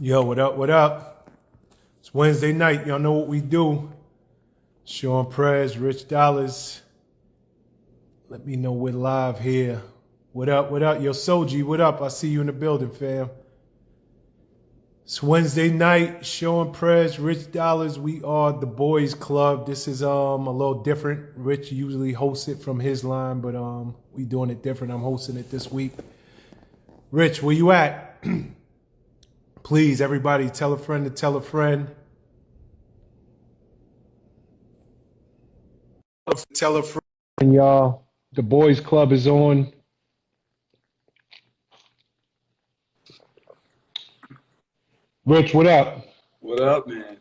Yo, what up? What up? It's Wednesday night. Y'all know what we do. Sean Prez, Rich Dollars. Let me know we're live here. What up? What up? Yo, Soji, what up? I see you in the building, fam. It's Wednesday night. Sean Prez, Rich Dollars. We are the Boys Club. This is a little different. Rich usually hosts it from his line, but we doing it different. I'm hosting it this week. Rich, where you at? Please, everybody, tell a friend to tell a friend. Tell a friend. And y'all, the Boys Club is on. Rich, what up? What up, man?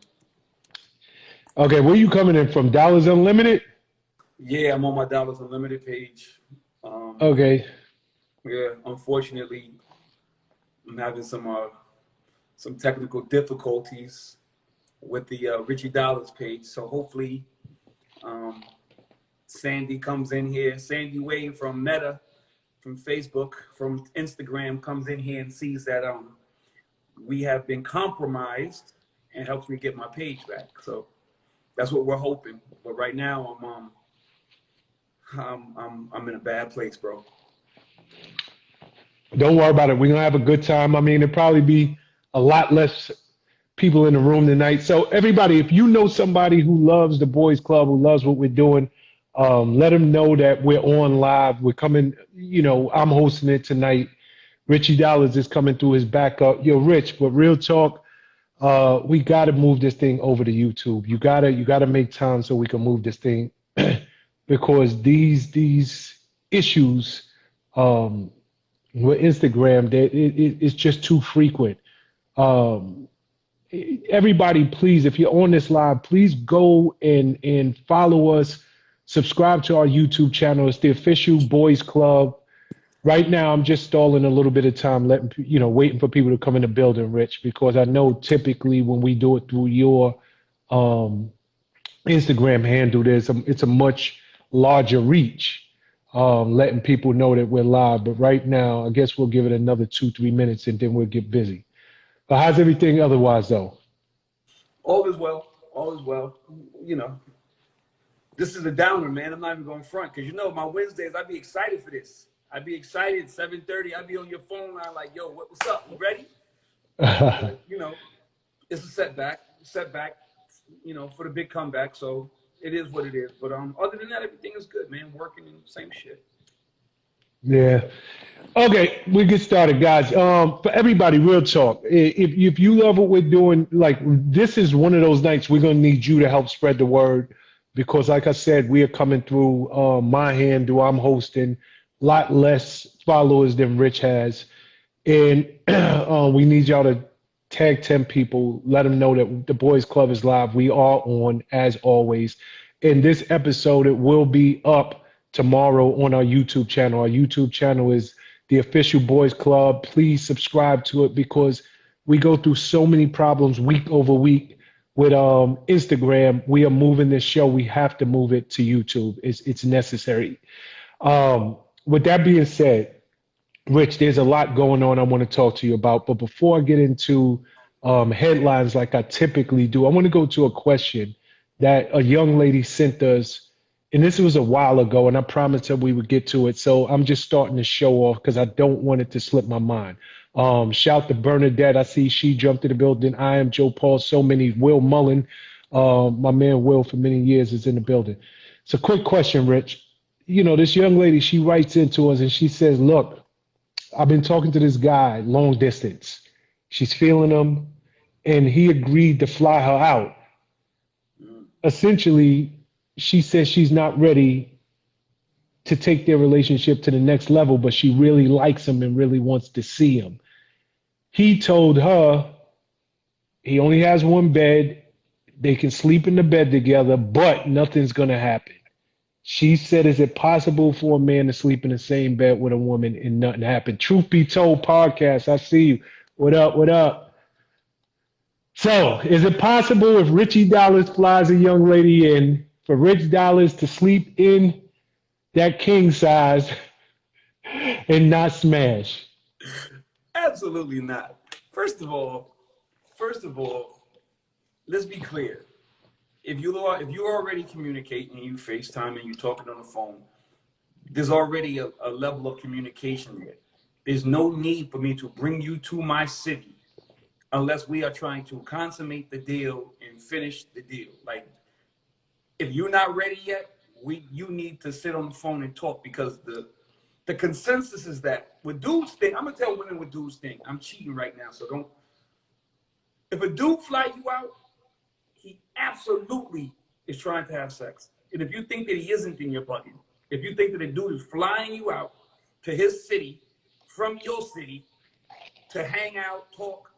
Okay, where you coming in from? Dollars Unlimited? Yeah, I'm on my Dollars Unlimited page. Okay. Yeah, unfortunately, I'm having some technical difficulties with the Richie Dollars page. So hopefully, Sandy comes in here. Sandy Wade from Meta, from Facebook, from Instagram comes in here and sees that we have been compromised and helps me get my page back. So that's what we're hoping. But right now, I'm in a bad place, bro. Don't worry about it. We're gonna have a good time. I mean, it'll probably be a lot less people in the room tonight. So everybody, if you know somebody who loves the Boys Club, who loves what we're doing, let them know that we're on live. We're coming, I'm hosting it tonight. Richie Dollars is coming through his backup. Yo, Rich, but real talk, we gotta move this thing over to YouTube. You gotta make time so we can move this thing because these issues with Instagram, it's just too frequent. Um, Everybody, please, if you're on this live, please go and follow us, subscribe to our YouTube channel. It's the official Boys Club. Right now, I'm just stalling a little bit of time, waiting for people to come in the building, Rich, because I know typically when we do it through your um, Instagram handle, it's a much larger reach, letting people know that we're live. But right now, I guess we'll give it another 2-3 minutes and then we'll get busy. But how's everything otherwise, though? All is well. All is well. This is a downer, man. I'm not even going front because my Wednesdays, I'd be excited for this. I'd be excited. 7:30, I'd be on your phone. I'm like, yo, what's up? You ready? It's a setback, for the big comeback. So it is what it is. But other than that, everything is good, man. Working and same shit. Yeah. Okay, we get started, guys. For everybody, real talk. If you love what we're doing, like this is one of those nights we're gonna need you to help spread the word because, like I said, we are coming through my handle. I'm hosting a lot less followers than Rich has, and we need y'all to tag 10 people. Let them know that the Boys Club is live. We are on as always. In this episode, it will be up tomorrow on our YouTube channel. Our YouTube channel is the official Boys Club. Please subscribe to it because we go through so many problems week over week with Instagram. We are moving this show. We have to move it to YouTube. It's necessary. With that being said, Rich, there's a lot going on I want to talk to you about. But before I get into headlines like I typically do, I want to go to a question that a young lady sent us. And this was a while ago, and I promised her we would get to it. So I'm just starting to show off because I don't want it to slip my mind. Shout to Bernadette. I see she jumped in the building. I am Joe Paul. So many. Will Mullen, my man Will for many years is in the building. It's a quick question, Rich. This young lady, she writes into us and she says, look, I've been talking to this guy long distance. She's feeling him, and he agreed to fly her out. Essentially, she says she's not ready to take their relationship to the next level, but she really likes him and really wants to see him. He told her he only has one bed. They can sleep in the bed together, but nothing's going to happen. She said, is it possible for a man to sleep in the same bed with a woman and nothing happen? Truth Be Told podcast, I see you. What up, what up? So, is it possible if Richie Dollars flies a young lady in for Rich Dollars to sleep in that king size and not smash? Absolutely not. First of all, first of all, let's be clear. If you're already communicating and you FaceTime and you're talking on the phone, there's already a level of communication there. There's no need for me to bring you to my city unless we are trying to consummate the deal and finish the deal. Like, if you're not ready yet, you need to sit on the phone and talk, because the consensus is that what dudes think, I'm gonna tell women what dudes think. I'm cheating right now, so don't. If a dude fly you out, he absolutely is trying to have sex. And if you think that he isn't, then you're bugging. If you think that a dude is flying you out to his city from your city to hang out, talk,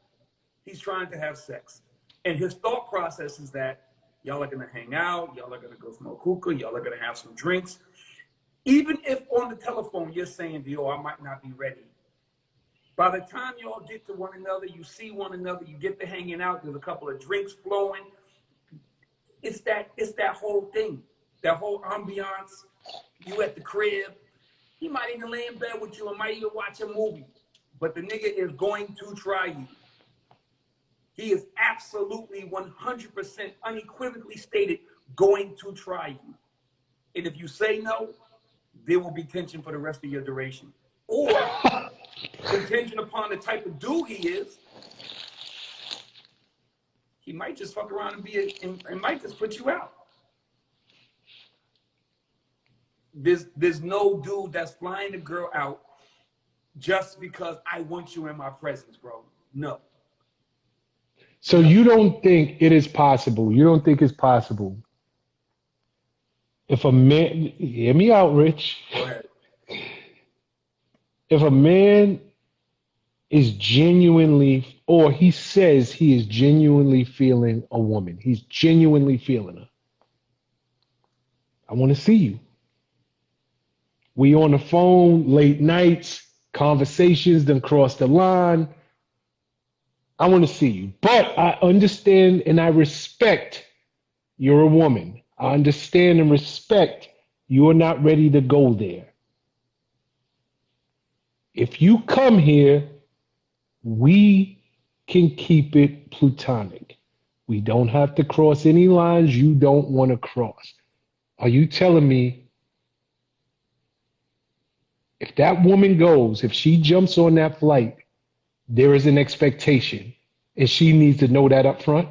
he's trying to have sex. And his thought process is that y'all are gonna hang out, y'all are gonna go smoke hookah, y'all are gonna have some drinks. Even if on the telephone you're saying, yo, I might not be ready. By the time y'all get to one another, you see one another, you get to hanging out, there's a couple of drinks flowing. It's that whole thing, that whole ambiance. You at the crib, he might even lay in bed with you and might even watch a movie. But the nigga is going to try you. He is absolutely 100% unequivocally stated going to try you. And if you say no, there will be tension for the rest of your duration. Or contingent upon the type of dude he is, he might just fuck around and might just put you out. There's no dude that's flying a girl out just because I want you in my presence, bro. No. So you don't think it is possible? You don't think it's possible if a man, hear me out, Rich. Go ahead. If a man is genuinely, or he says he is genuinely feeling a woman, he's genuinely feeling her. I want to see you. We on the phone, late nights, conversations, then cross the line. I want to see you. But I understand and I respect you're a woman. I understand and respect you're not ready to go there. If you come here, we can keep it platonic. We don't have to cross any lines you don't want to cross. Are you telling me if that woman goes, if she jumps on that flight, there is an expectation and she needs to know that up front?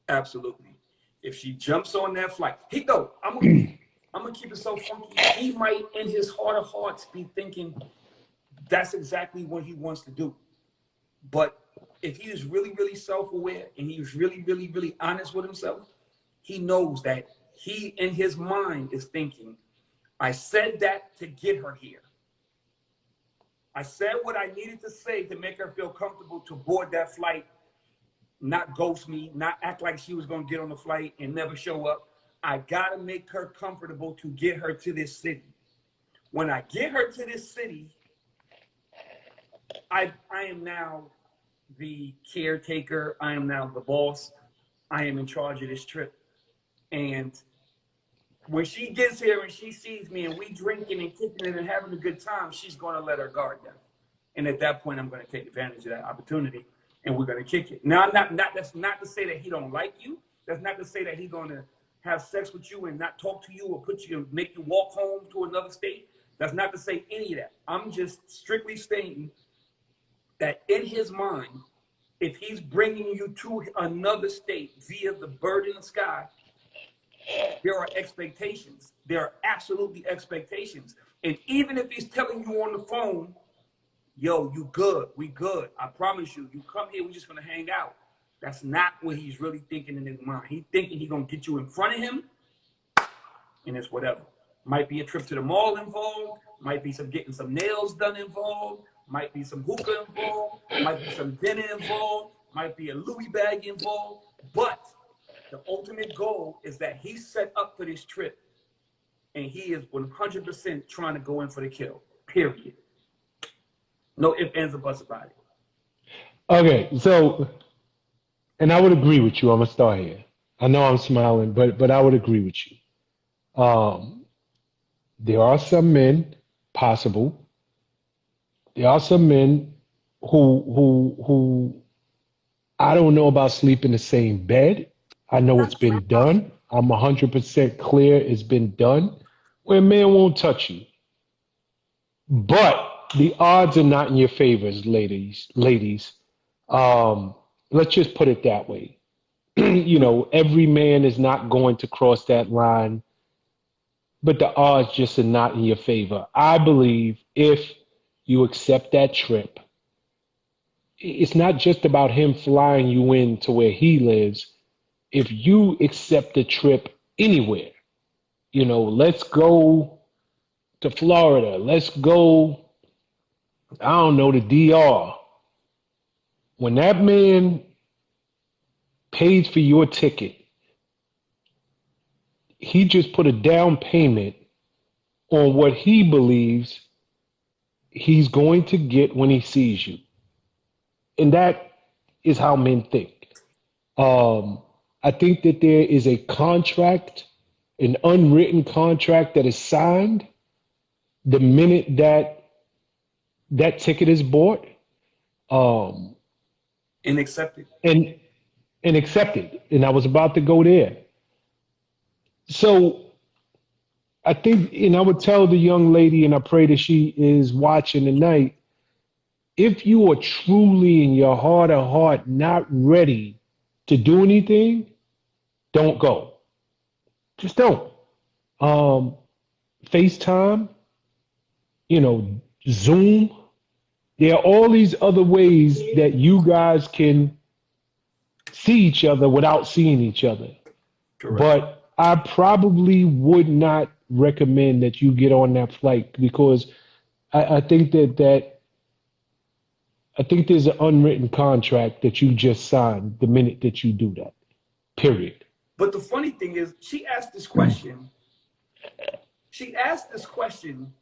Absolutely. If she jumps on that flight, I'm gonna keep it so funky. He might, in his heart of hearts, be thinking that's exactly what he wants to do. But if he is really, really self-aware and he's really, really, really honest with himself, he knows that he, in his mind, is thinking, I said that to get her here. I said what I needed to say to make her feel comfortable to board that flight, not ghost me, not act like she was going to get on the flight and never show up. I got to make her comfortable to get her to this city. When I get her to this city, I am now the caretaker. I am now the boss. I am in charge of this trip. And when she gets here and she sees me and we drinking and kicking it and having a good time, she's going to let her guard down. And at that point, I'm going to take advantage of that opportunity and we're going to kick it. Now, that's not to say that he don't like you. That's not to say that he's going to have sex with you and not talk to you or make you walk home to another state. That's not to say any of that. I'm just strictly stating that in his mind, if he's bringing you to another state via the bird in the sky, there are expectations. There are absolutely expectations. And even if he's telling you on the phone, yo, you good, we good, I promise you, you come here, we're just gonna hang out. That's not what he's really thinking in his mind. He's thinking he's gonna get you in front of him, and it's whatever. Might be a trip to the mall involved, might be some getting some nails done involved, might be some hookah involved, might be some dinner involved, might be a Louis bag involved, but the ultimate goal is that he's set up for this trip and he is 100% trying to go in for the kill, period. No ifs, ands, or buts about it. Okay, so, and I would agree with you. I'm going to start here. I know I'm smiling, but I would agree with you. There are some men, possible. There are some men who I don't know about sleep in the same bed. I know it's Not been done. I'm 100% clear it's been done where a man won't touch you. But the odds are not in your favors, ladies. Ladies, um, let's just put it that way. Every man is not going to cross that line, but the odds just are not in your favor. I believe if you accept that trip, it's not just about him flying you in to where he lives. If you accept the trip anywhere, let's go to Florida, let's go, I don't know, to DR. When that man pays for your ticket, he just put a down payment on what he believes he's going to get when he sees you. And that is how men think. I think that there is a contract, an unwritten contract that is signed the minute that that ticket is bought, um, and accepted. and accepted. And I was about to go there. So I think, and I would tell the young lady, and I pray that she is watching tonight, if you are truly in your heart of heart not ready to do anything, don't go. Just don't. Um, FaceTime, Zoom. There are all these other ways that you guys can see each other without seeing each other. Correct. But I probably would not recommend that you get on that flight because I think I think there's an unwritten contract that you just signed the minute that you do that. Period. But the funny thing is, she asked this question. She asked this question,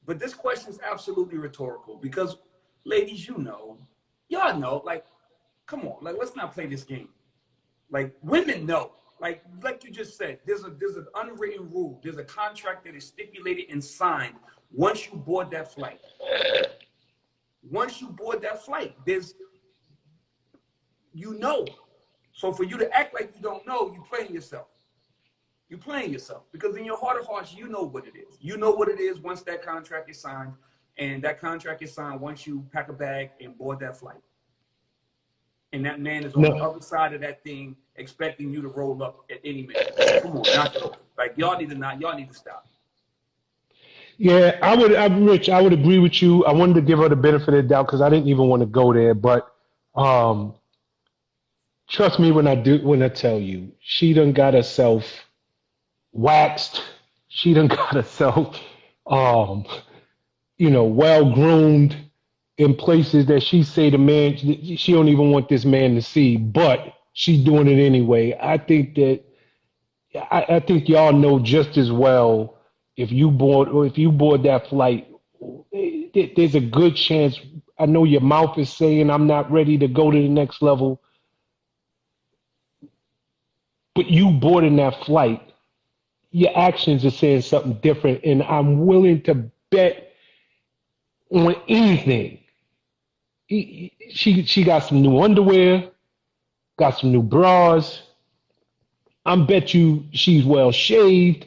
but this question is absolutely rhetorical because, ladies, y'all know, like, come on, like, let's not play this game. Like, women know, like you just said, there's an unwritten rule. There's a contract that is stipulated and signed once you board that flight. Once you board that flight, So for you to act like you don't know, you're playing yourself. You're playing yourself because in your heart of hearts, you know what it is. You know what it is once that contract is signed, and that contract is signed once you pack a bag and board that flight. And that man is on the No, other side of that thing, expecting you to roll up at any minute. Come on, knock it over. Like y'all need to stop. yeah, Rich, I would agree with you. I wanted to give her the benefit of the doubt because I didn't even want to go there, but um, trust me when I tell you, she done got herself waxed. She done got herself, um, well groomed in places that she say the man she don't even want this man to see, but she's doing it anyway. I think y'all know just as well if you board that flight, there's a good chance. I know your mouth is saying I'm not ready to go to the next level, but you boarding that flight, your actions are saying something different, and I'm willing to bet on anything. She got some new underwear, got some new bras. I bet you she's well shaved.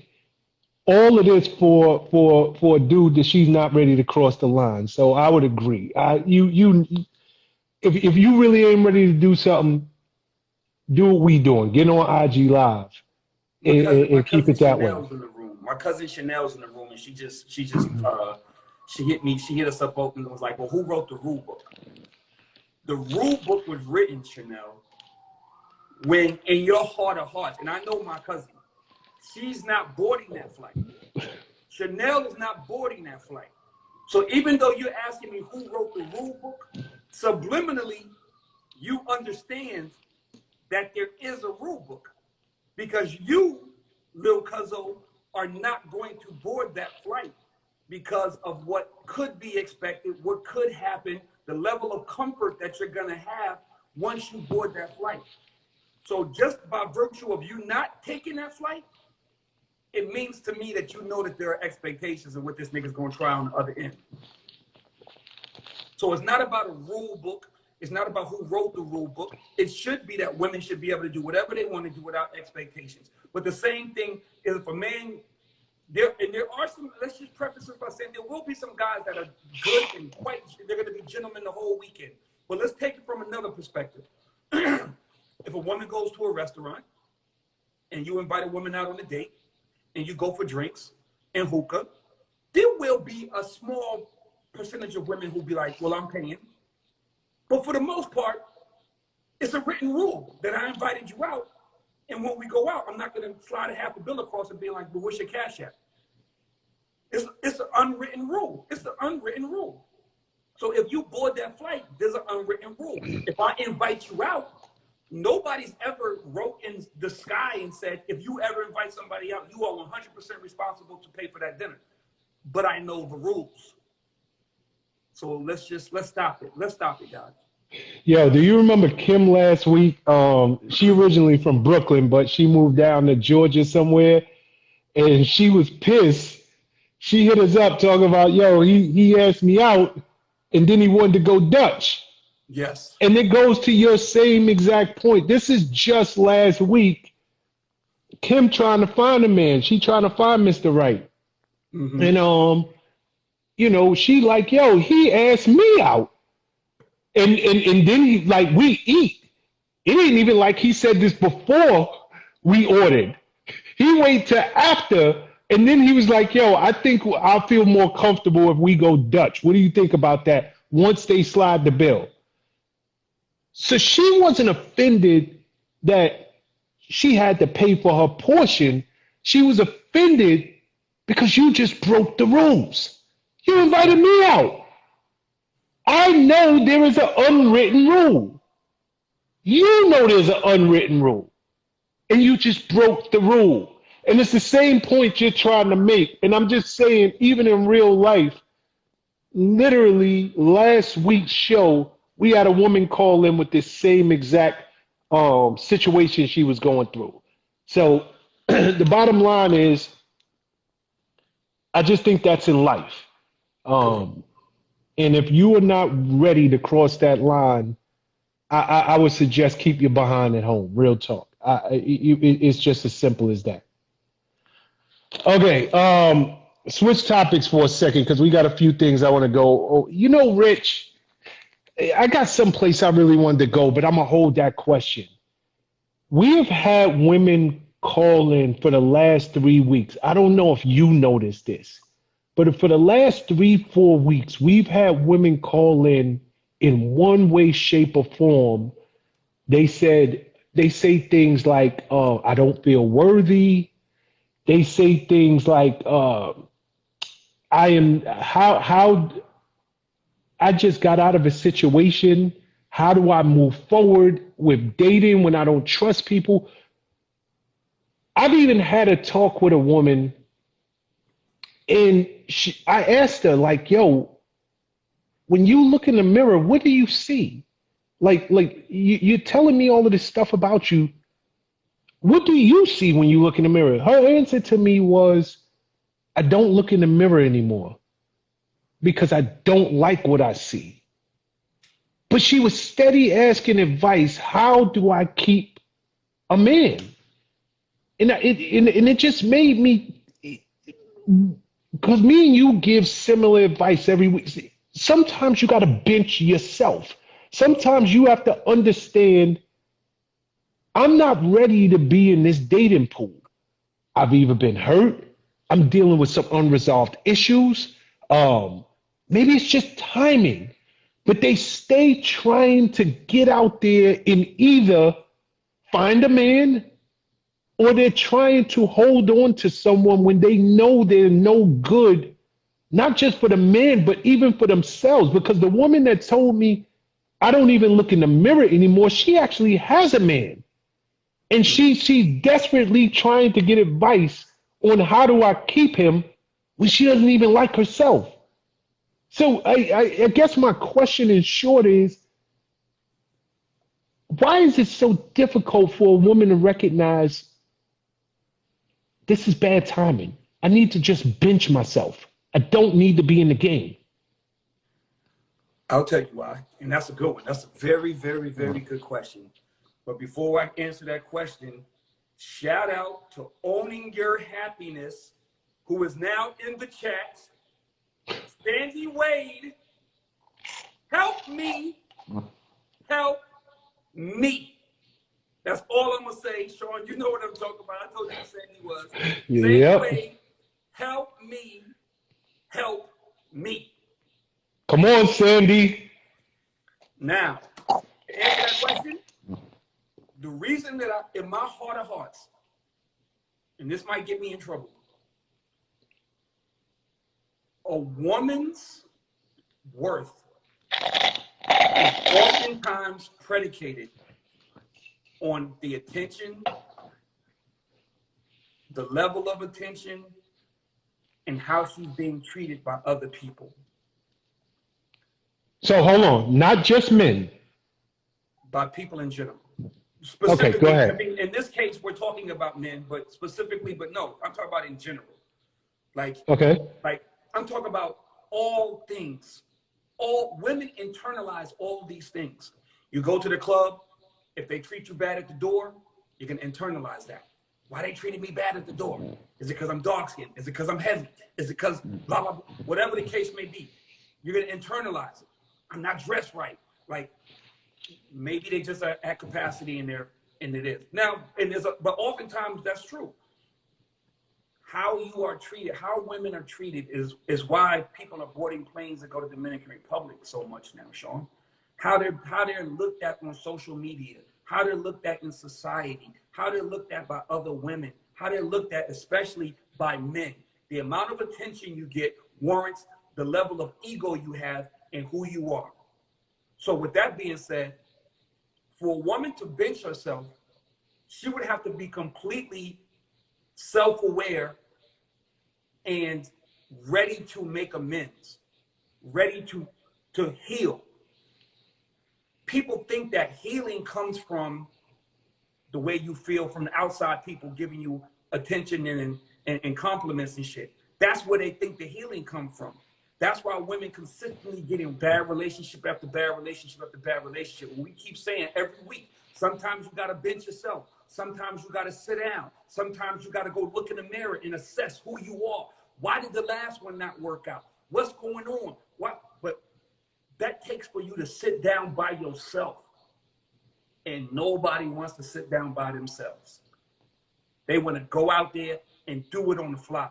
All of this for a dude that she's not ready to cross the line. So I would agree. If you really ain't ready to do something, do what we doing. Get on IG Live My and keep cousin it that way. Chanel's in the room. My cousin Chanel's in the room, and she hit us up open and was like, "Well, who wrote the rule book?" The rule book was written, Chanel, when in your heart of hearts, and I know my cousin, she's not boarding that flight. Chanel is not boarding that flight. So even though you're asking me who wrote the rule book, subliminally, you understand that there is a rule book because you, Lil Cuzzo, are not going to board that flight because of what could be expected, what could happen, the level of comfort that you're going to have once you board that flight. So just by virtue of you not taking that flight, it means to me that you know that there are expectations of what this nigga's going to try on the other end. So it's not about a rule book. It's not about who wrote the rule book. It should be that women should be able to do whatever they want to do without expectations. But the same thing is if a man, there are some, let's just preface this by saying there will be some guys that are good and they're going to be gentlemen the whole weekend. But let's take it from another perspective. If a woman goes to a restaurant and you invite a woman out on a date and you go for drinks and hookah, there will be a small percentage of women who'll be like, well, I'm paying. But for the most part, it's a written rule that I invited you out. And when we go out, I'm not going to slide a half a bill across and be like, well, what's your cash at? It's an unwritten rule. It's the unwritten rule. So if you board that flight, there's an unwritten rule. If I invite you out, nobody's ever wrote in the sky and said, if you ever invite somebody out, you are 100% responsible to pay for that dinner. But I know the rules. So let's stop it. Let's stop it, guys. Yo, do you remember Kim last week? She originally from Brooklyn, but she moved down to Georgia somewhere, and she was pissed. She hit us up talking about, yo, he asked me out, and then he wanted to go Dutch. Yes. And it goes to your same exact point. This is just last week. Kim trying to find a man. She trying to find Mr. Right. Mm-hmm. And you know, she like, yo, he asked me out. And then he like, we eat. It ain't even like he said this before we ordered. He wait till after, and then he was like, yo, I think I'll feel more comfortable if we go Dutch. What do you think about that? Once they slide the bill. So she wasn't offended that she had to pay for her portion. She was offended because you just broke the rules. You invited me out. I know there is an unwritten rule. You know there's an unwritten rule. And you just broke the rule. And it's the same point you're trying to make. And I'm just saying, even in real life, literally last week's show, we had a woman call in with this same exact situation she was going through. So the bottom line is, I just think that's in life. And if you are not ready to cross that line, I would suggest keep your behind at home. Real talk. It's just as simple as that. Okay, switch topics for a second because we got a few things I want to go. Oh, you know, Rich, I got someplace I really wanted to go, but I'm going to hold that question. We have had women call in for the last 3 weeks. I don't know if you noticed this, but for the last 3-4 weeks, we've had women call in one way, shape, or form. They say things like, I don't feel worthy. They say things like, I just got out of a situation. How do I move forward with dating when I don't trust people? I've even had a talk with a woman, and I asked her, like, yo, when you look in the mirror, what do you see? Like you're telling me all of this stuff about you. What do you see when you look in the mirror? Her answer to me was, I don't look in the mirror anymore because I don't like what I see. But she was steady asking advice. How do I keep a man? And it just made me, because me and you give similar advice every week. Sometimes you got to bench yourself. Sometimes you have to understand, I'm not ready to be in this dating pool. I've either been hurt, I'm dealing with some unresolved issues. Maybe it's just timing, but they stay trying to get out there and either find a man or they're trying to hold on to someone when they know they're no good, not just for the man, but even for themselves. Because the woman that told me, I don't even look in the mirror anymore, she actually has a man. And she's desperately trying to get advice on how do I keep him when she doesn't even like herself. So I guess my question in short is, why is it so difficult for a woman to recognize this is bad timing? I need to just bench myself. I don't need to be in the game. I'll tell you why, and that's a good one. That's a very, very, very good question. But before I answer that question, shout out to Owning Your Happiness, who is now in the chat. Sandy Wade, help me, help me. That's all I'm gonna say, Sean. You know what I'm talking about. I told you who Sandy was. Sandy Wade, help me, help me. Come on, Sandy. Now, to answer that question, the reason that in my heart of hearts, and this might get me in trouble, a woman's worth is oftentimes predicated on the attention, the level of attention, and how she's being treated by other people. So hold on, not just men. By people in general. Okay, go ahead. I mean, in this case, we're talking about men, but specifically, but no, I'm talking about in general. Like, okay. Like, I'm talking about all things. All women internalize all of these things. You go to the club, if they treat you bad at the door, you can internalize that. Why they treated me bad at the door? Is it because I'm dark skinned? Is it because I'm heavy? Is it because blah, blah, blah, whatever the case may be, you're going to internalize it. I'm not dressed right. Like, maybe they just are at capacity in there, and it is. Now, but oftentimes that's true. How you are treated, how women are treated is why people are boarding planes that go to Dominican Republic so much now, Sean. How they're looked at on social media, how they're looked at in society, how they're looked at by other women, how they're looked at especially by men. The amount of attention you get warrants the level of ego you have and who you are. So with that being said, for a woman to bench herself, she would have to be completely self-aware and ready to make amends, ready to heal. People think that healing comes from the way you feel from the outside, people giving you attention and compliments and shit. That's where they think the healing comes from. That's why women consistently get in bad relationship after bad relationship after bad relationship. We keep saying every week, sometimes you gotta bench yourself. Sometimes you gotta sit down. Sometimes you gotta go look in the mirror and assess who you are. Why did the last one not work out? What's going on? What? But that takes for you to sit down by yourself. And nobody wants to sit down by themselves. They wanna go out there and do it on the fly.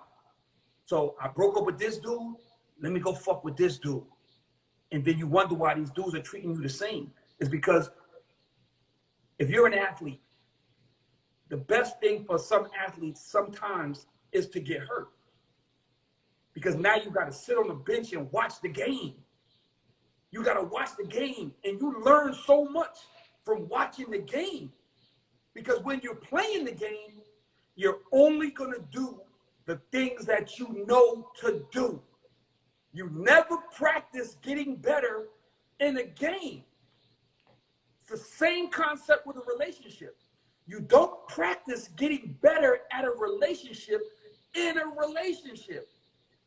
So I broke up with this dude. Let me go fuck with this dude. And then you wonder why these dudes are treating you the same. It's because if you're an athlete, the best thing for some athletes sometimes is to get hurt. Because now you got to sit on the bench and watch the game. You got to watch the game, and you learn so much from watching the game. Because when you're playing the game, you're only going to do the things that you know to do. You never practice getting better in a game. It's the same concept with a relationship. You don't practice getting better at a relationship in a relationship.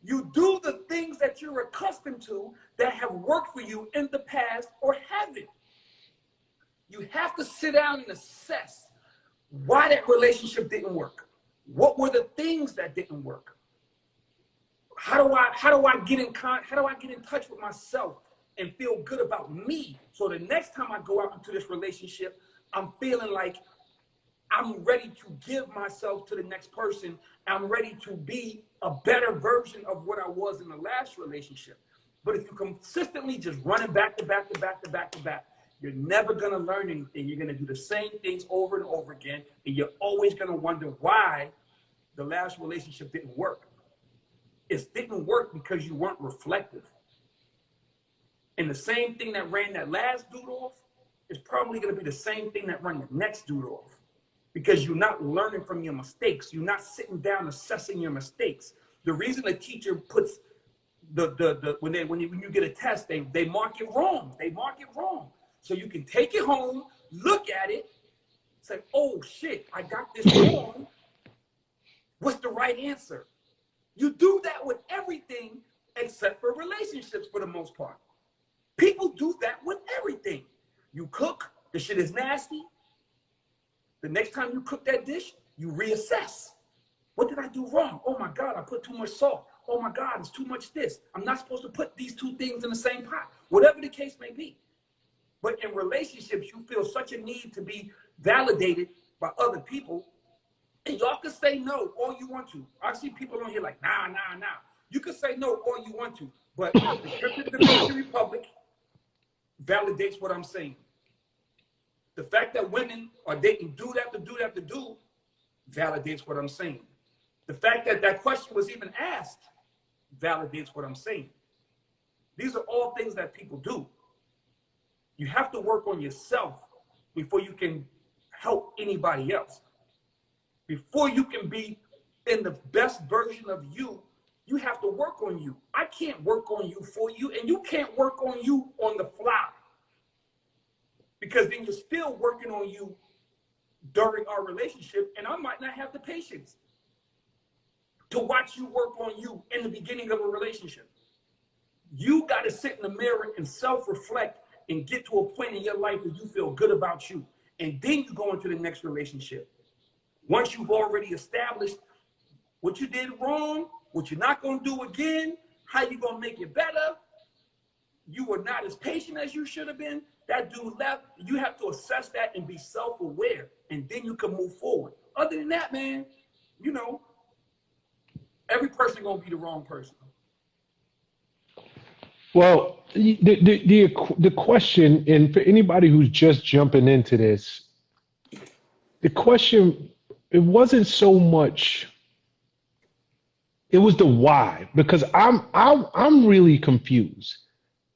You do the things that you're accustomed to that have worked for you in the past or haven't. You have to sit down and assess why that relationship didn't work. What were the things that didn't work? How do I get in touch with myself and feel good about me? So the next time I go out into this relationship, I'm feeling like I'm ready to give myself to the next person. I'm ready to be a better version of what I was in the last relationship. But if you consistently just running back to back to back to back to back, you're never going to learn anything. You're going to do the same things over and over again. And you're always going to wonder why the last relationship didn't work. It didn't work because you weren't reflective. And the same thing that ran that last dude off is probably going to be the same thing that ran the next dude off. Because you're not learning from your mistakes. You're not sitting down assessing your mistakes. The reason a teacher puts when you get a test, they mark it wrong. They mark it wrong. So you can take it home, look at it, say, oh shit, I got this wrong. What's the right answer? You do that with everything except for relationships for the most part. People do that with everything. You cook, the shit is nasty. The next time you cook that dish, you reassess. What did I do wrong? Oh my God, I put too much salt. Oh my God, it's too much this. I'm not supposed to put these two things in the same pot. Whatever the case may be. But in relationships, you feel such a need to be validated by other people. And y'all can say no all you want to. I see people on here like, nah. You can say no all you want to. But the Cryptic Dominican Republic validates what I'm saying. The fact that women are dating dude after dude after dude validates what I'm saying. The fact that that question was even asked validates what I'm saying. These are all things that people do. You have to work on yourself before you can help anybody else. Before you can be in the best version of you, you have to work on you. I can't work on you for you, and you can't work on you on the fly. Because then you're still working on you during our relationship, and I might not have the patience to watch you work on you in the beginning of a relationship. You got to sit in the mirror and self-reflect and get to a point in your life where you feel good about you. And then you go into the next relationship. Once you've already established what you did wrong, what you're not going to do again, how you're going to make it better, you were not as patient as you should have been, that dude left, you have to assess that and be self-aware, and then you can move forward. Other than that, man, you know, every person going to be the wrong person. Well, the question, and for anybody who's just jumping into this, the question, it wasn't so much, it was the why, because I'm really confused.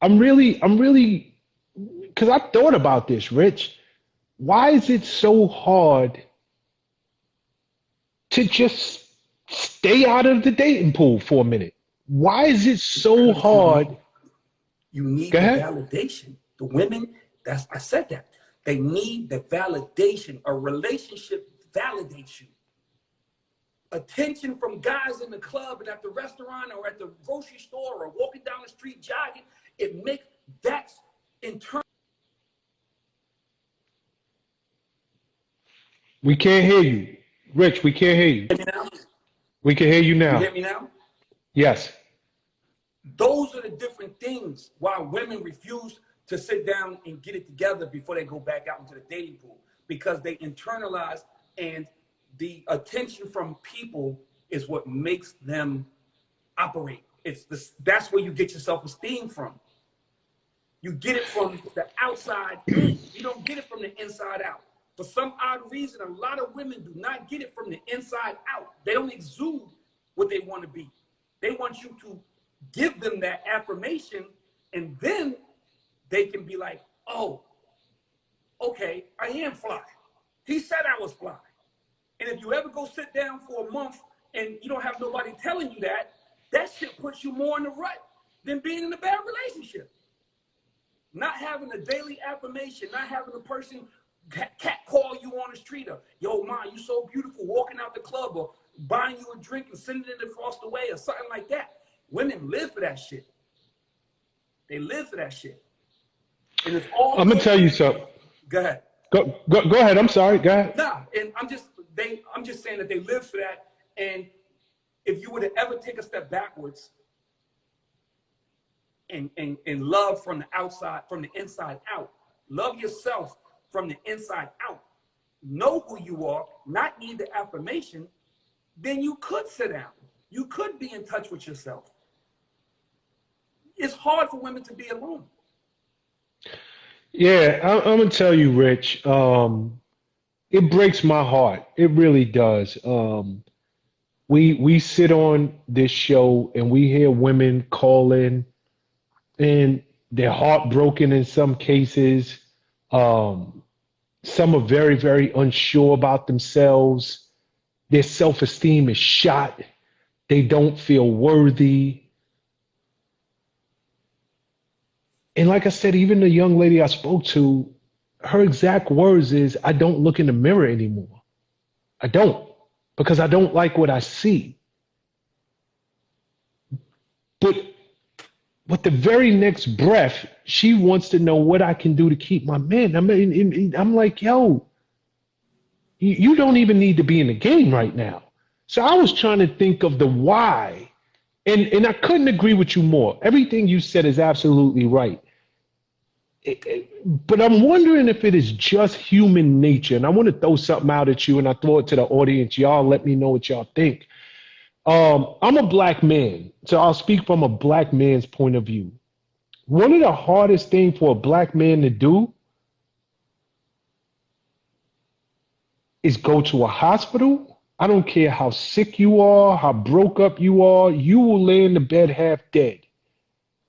I'm really, because I thought about this, Rich. Why is it so hard to just stay out of the dating pool for a minute? Why is it so hard? You need the validation. The women, I said that. They need the validation. A relationship validates you. Attention from guys in the club and at the restaurant or at the grocery store or walking down the street jogging, it makes that in turn. We can't hear you. Rich, we can't hear you. Hear me now? We can hear you now. You hear me now? Yes. Those are the different things why women refuse to sit down and get it together before they go back out into the dating pool, because they internalize, and the attention from people is what makes them operate. That's where you get your self-esteem from. You get it from the outside in. You don't get it from the inside out. For some odd reason, a lot of women do not get it from the inside out. They don't exude what they want to be. They want you to give them that affirmation, and then they can be like, oh, okay, I am fly. He said I was fly. And if you ever go sit down for a month and you don't have nobody telling you that, that shit puts you more in the rut than being in a bad relationship. Not having a daily affirmation, not having a person cat call you on the street, or, yo, ma, you so beautiful, walking out the club, or buying you a drink and sending it across the way, or something like that. Women live for that shit. They live for that shit. And it's all. I'm gonna tell you something. Go ahead. Go ahead. I'm sorry. Go ahead. Nah, and I'm just saying that they live for that. And if you were to ever take a step backwards and love from the outside, from the inside out, love yourself from the inside out, know who you are, not need the affirmation, then you could sit down. You could be in touch with yourself. It's hard for women to be alone. Yeah, I'm gonna tell you, Rich. It breaks my heart. It really does. We sit on this show and we hear women call in, and they're heartbroken in some cases. Some are very, very unsure about themselves. Their self-esteem is shot. They don't feel worthy. And like I said, even the young lady I spoke to, her exact words is, I don't look in the mirror anymore. I don't, because I don't like what I see. But But the very next breath, she wants to know what I can do to keep my man. I mean, I'm like, yo, you don't even need to be in the game right now. So I was trying to think of the why. And I couldn't agree with you more. Everything you said is absolutely right. But I'm wondering if it is just human nature. And I want to throw something out at you, and I throw it to the audience. Y'all let me know what y'all think. I'm a black man, so I'll speak from a black man's point of view. One of the hardest things for a black man to do is go to a hospital. I don't care how sick you are, how broke up you are, you will lay in the bed half dead.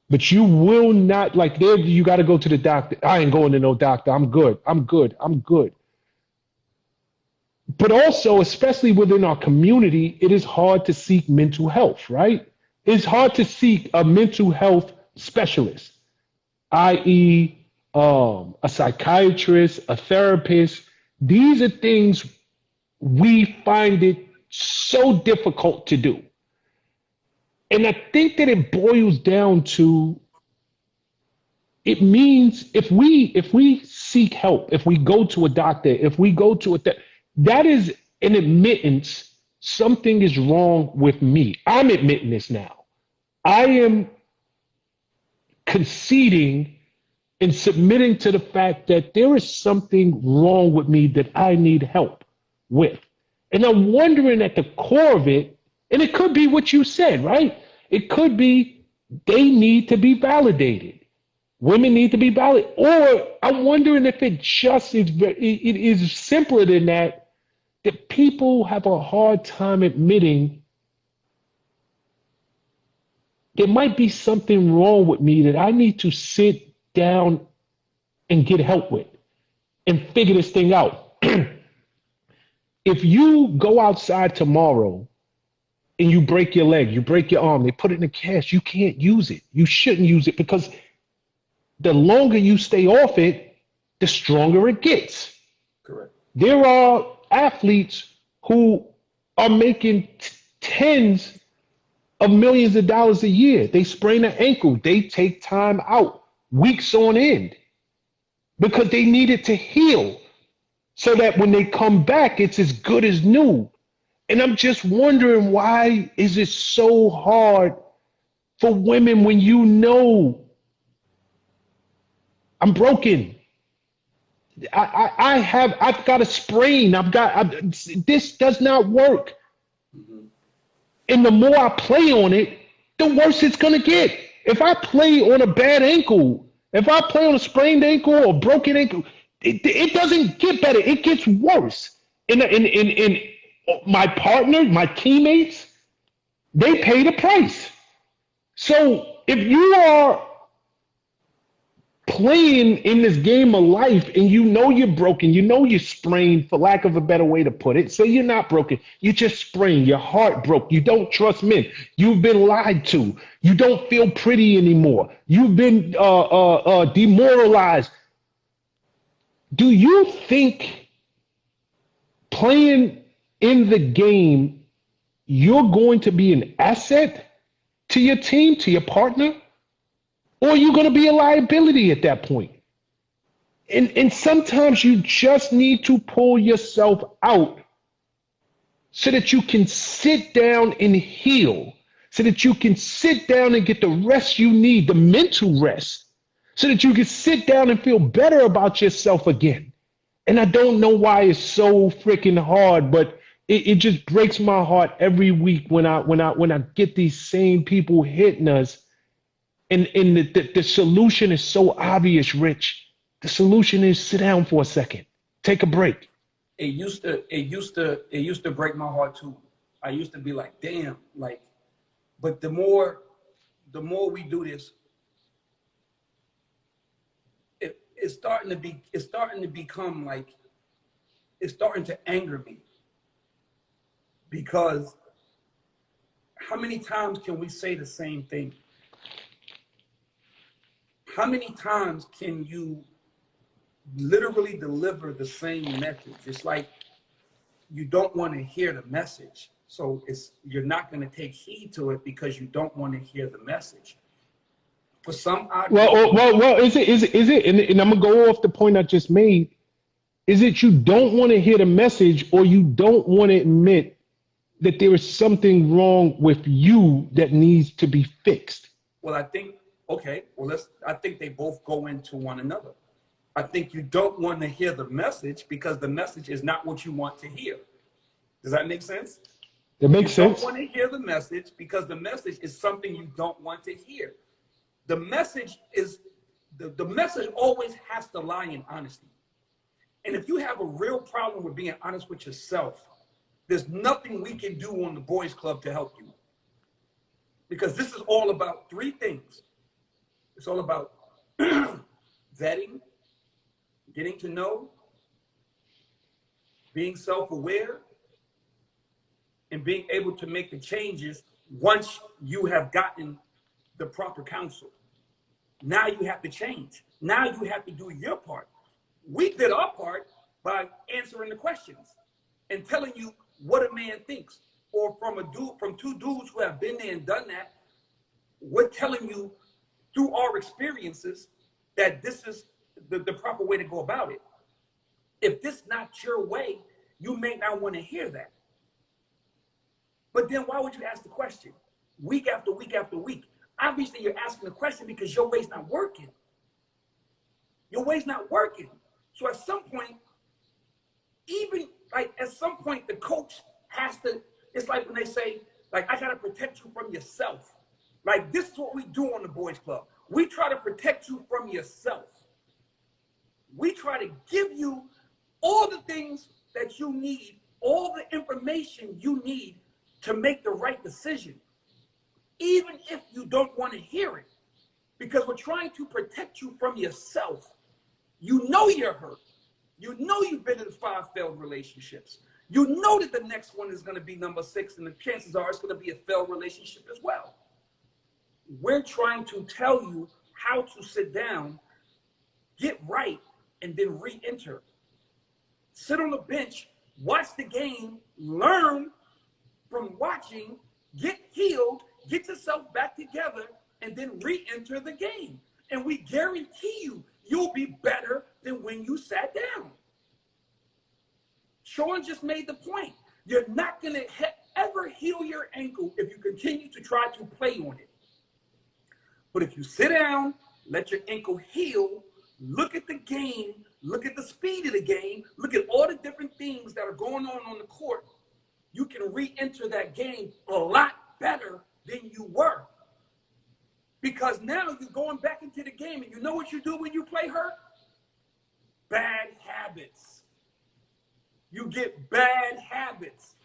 But you will not, like, there, you got to go to the doctor. I ain't going to no doctor. I'm good. I'm good. I'm good. But also, especially within our community, it is hard to seek mental health, right? It's hard to seek a mental health specialist, i.e., a psychiatrist, a therapist. These are things we find it so difficult to do. And I think that it boils down to, it means if we seek help, if we go to a doctor, if we go to that is an admittance something is wrong with me. I'm admitting this now. I am conceding and submitting to the fact that there is something wrong with me that I need help with. And I'm wondering at the core of it, and it could be what you said, right? It could be they need to be validated. Women need to be validated. Or I'm wondering if it just is, it is simpler than that, that people have a hard time admitting there might be something wrong with me that I need to sit down and get help with and figure this thing out. If you go outside tomorrow and you break your leg, you break your arm, they put it in a cast, you can't use it. You shouldn't use it because the longer you stay off it, the stronger it gets. Correct. There are athletes who are making tens of millions of dollars a year. They sprain an ankle, they take time out, weeks on end, because they need it to heal so that when they come back, it's as good as new. And I'm just wondering, why is it so hard for women when you know I'm broken? I've got a sprain. This does not work. And the more I play on it, the worse it's gonna get. If I play on a bad ankle, if I play on a sprained ankle or broken ankle, it doesn't get better. It gets worse. And my partner, my teammates, they pay the price. So if you are playing in this game of life and you know you're broken, you know you're sprained, for lack of a better way to put it. Say you're not broken, you just sprained, your heart broke, you don't trust men, you've been lied to, you don't feel pretty anymore, you've been demoralized. Do you think playing in the game, you're going to be an asset to your team, to your partner? Or are you going to be a liability at that point? And sometimes you just need to pull yourself out so that you can sit down and heal, so that you can sit down and get the rest you need, the mental rest, so that you can sit down and feel better about yourself again. And I don't know why it's so freaking hard, but it just breaks my heart every week when I get these same people hitting us. And the solution is so obvious, Rich. The solution is sit down for a second, take a break. It used to break my heart too. I used to be like, damn, like, but the more we do this, it's starting to become like, it's starting to anger me. Because how many times can we say the same thing? How many times can you literally deliver the same message? It's like you don't want to hear the message. So you're not going to take heed to it because you don't want to hear the message. For some odd Well, reason, is it, and I'm gonna go off the point I just made. Is it you don't want to hear the message, or you don't want to admit that there is something wrong with you that needs to be fixed? well, I think, okay, well, I think they both go into one another. I think you don't want to hear the message because the message is not what you want to hear. Does that make sense? That makes You don't sense. want to hear the message because the message is something you don't want to hear. The message is, the message always has to lie in honesty. And if you have a real problem with being honest with yourself, there's nothing we can do on the Boys Club to help you. Because this is all about three things. It's all about vetting, getting to know, being self-aware, and being able to make the changes once you have gotten the proper counsel. Now you have to change. Now you have to do your part. We did our part by answering the questions and telling you what a man thinks. Or from two dudes who have been there and done that, we're telling you through our experiences that this is the proper way to go about it. If this is not your way, you may not want to hear that. But then why would you ask the question week after week after week? Obviously, you're asking the question because your way's not working. Your way's not working. So at some point, the coach has to, it's like when they say, like, I got to protect you from yourself. Like, this is what we do on the Boys Club. We try to protect you from yourself. We try to give you all the things that you need, all the information you need to make the right decision, even if you don't want to hear it, because we're trying to protect you from yourself. You know you're hurt. You know you've been in 5 failed relationships. You know that the next one is going to be number 6, and the chances are it's going to be a failed relationship as well. We're trying to tell you how to sit down, get right, and then re-enter. Sit on the bench, watch the game, learn from watching, get healed, get yourself back together, and then re-enter the game. And we guarantee you, you'll be better than when you sat down. Sean just made the point. You're not going to ever heal your ankle if you continue to try to play on it. But if you sit down, let your ankle heal, look at the game, look at the speed of the game, look at all the different things that are going on the court, you can re-enter that game a lot better than you were. Because now you're going back into the game, and you know what you do when you play hurt? Bad habits. You get bad habits.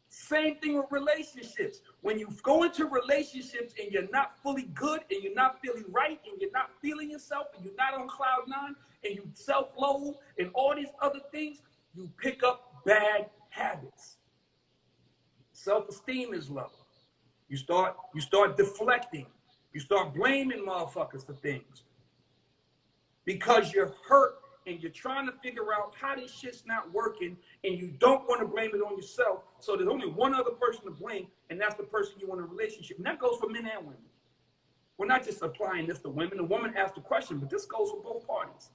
Same thing with relationships. When you go into relationships and you're not fully good, and you're not feeling right, and you're not feeling yourself, and you're not on cloud 9, and you self-loathe and all these other things, you pick up bad habits. Self-esteem is low. You start deflecting. You start blaming motherfuckers for things because you're hurt and you're trying to figure out how this shit's not working, and you don't want to blame it on yourself. So there's only one other person to blame, and that's the person you want in a relationship. And that goes for men and women. We're not just applying this to women. The woman asked the question, but this goes for both parties.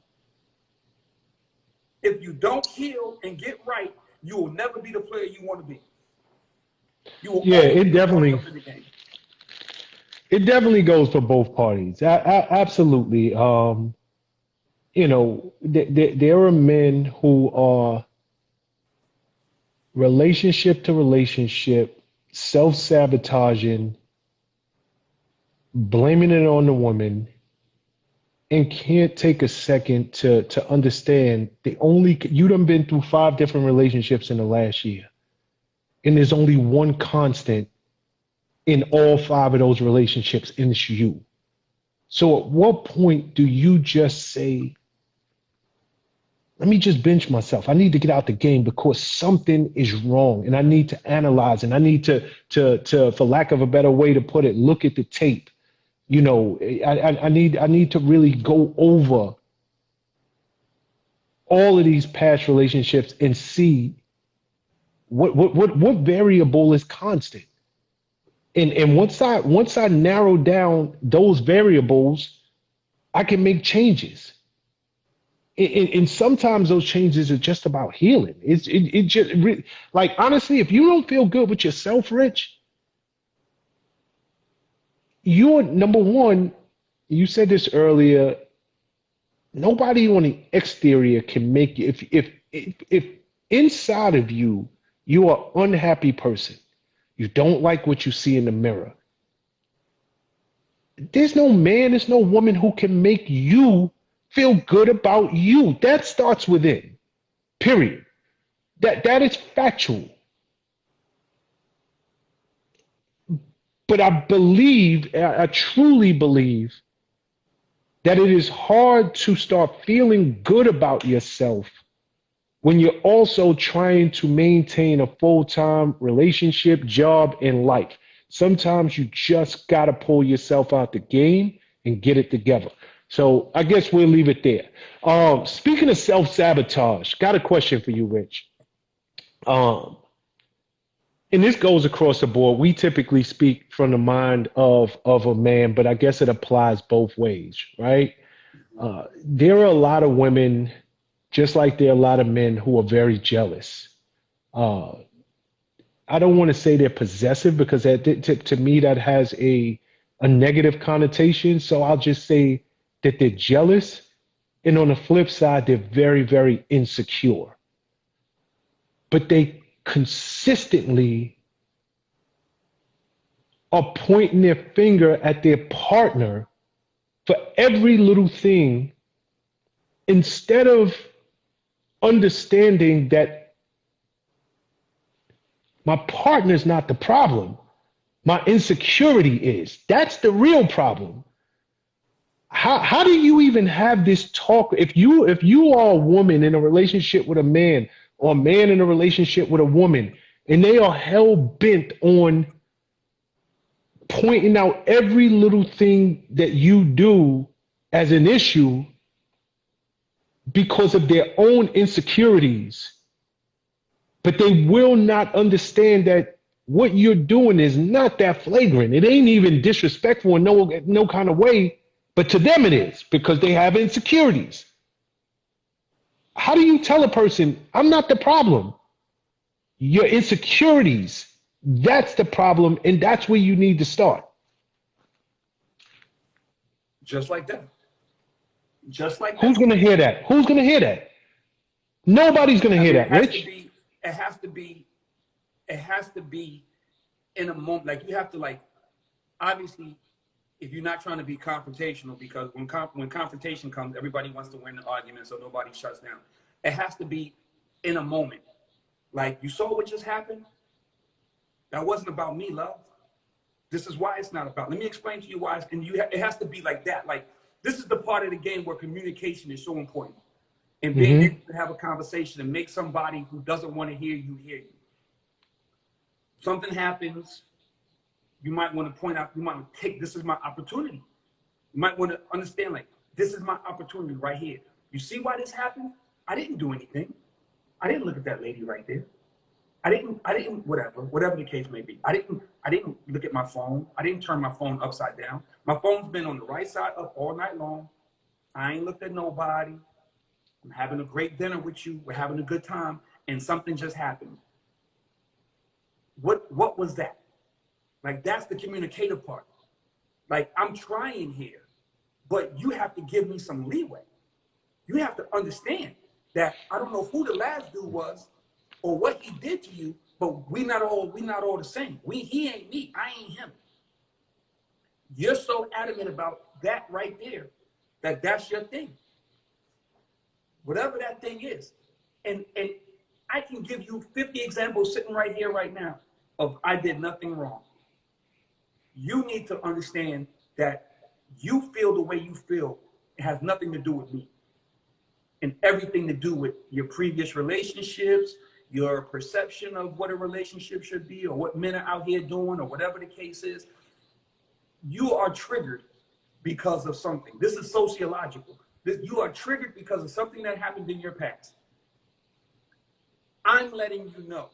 If you don't heal and get right, you will never be the player you want to be. You will It definitely goes for both parties. Absolutely. There are men who are relationship to relationship, self-sabotaging, blaming it on the woman, and can't take a second to understand you done been through 5 different relationships in the last year. And there's only one constant in all 5 of those relationships, and it's you. So at what point do you just say, let me just bench myself. I need to get out the game because something is wrong, and I need to analyze, and I need to for lack of a better way to put it, look at the tape. I need to really go over all of these past relationships and see what variable is constant. And once I narrow down those variables, I can make changes. And sometimes those changes are just about healing. It just like honestly, if you don't feel good with yourself, Rich, you're number one. You said this earlier. Nobody on the exterior can make you. If inside of you you are unhappy person, you don't like what you see in the mirror. There's no man, there's no woman who can make you feel good about you. That starts within. Period. That is factual. But I truly believe that it is hard to start feeling good about yourself when you're also trying to maintain a full-time relationship, job, and life. Sometimes you just got to pull yourself out the game and get it together. So I guess we'll leave it there. Speaking of self-sabotage, got a question for you, Rich. Um, and this goes across the board. We typically speak from the mind of a man, but I guess it applies both ways, right? There are a lot of women, just like there are a lot of men who are very jealous. Uh, I don't want to say they're possessive because to me that has a negative connotation. So I'll just say that they're jealous, and on the flip side, they're very, very insecure. But they consistently are pointing their finger at their partner for every little thing instead of understanding that my partner's not the problem. My insecurity is. That's the real problem. How do you even have this talk if you are a woman in a relationship with a man or a man in a relationship with a woman and they are hell bent on pointing out every little thing that you do as an issue because of their own insecurities, but they will not understand that what you're doing is not that flagrant. It ain't even disrespectful in no kind of way, but to them it is because they have insecurities. How do you tell a person, I'm not the problem? Your insecurities, that's the problem, and that's where you need to start. Just like that. Just like Who's that. gonna hear that? Who's gonna hear that? Nobody's gonna hear It that, has to Rich. be. It has to be. It has to be in a moment. Like you have to like. Obviously, if you're not trying to be confrontational, because when confrontation comes, everybody wants to win the argument, so nobody shuts down. It has to be in a moment. Like you saw what just happened. That wasn't about me, love. This is why it's not about. Let me explain to you why. It has to be like that. Like this is the part of the game where communication is so important, and being Mm-hmm. able to have a conversation and make somebody who doesn't want to hear you hear you. Something happens, you might want to point out. You might want to take. This is my opportunity. You might want to understand. Like this is my opportunity right here. You see why this happened? I didn't do anything. I didn't look at that lady right there. I didn't, whatever the case may be. I didn't look at my phone. I didn't turn my phone upside down. My phone's been on the right side up all night long. I ain't looked at nobody. I'm having a great dinner with you. We're having a good time. And something just happened. What was that? Like, that's the communicative part. Like, I'm trying here, but you have to give me some leeway. You have to understand that I don't know who the last dude was or what he did to you, but we not all the same. He ain't me, I ain't him. You're so adamant about that right there that that's your thing. Whatever that thing is. And I can give you 50 examples sitting right here right now of I did nothing wrong. You need to understand that you feel the way you feel. It has nothing to do with me and everything to do with your previous relationships, your perception of what a relationship should be or what men are out here doing or whatever the case is. You are triggered because of something. This is sociological. You are triggered because of something that happened in your past. I'm letting you know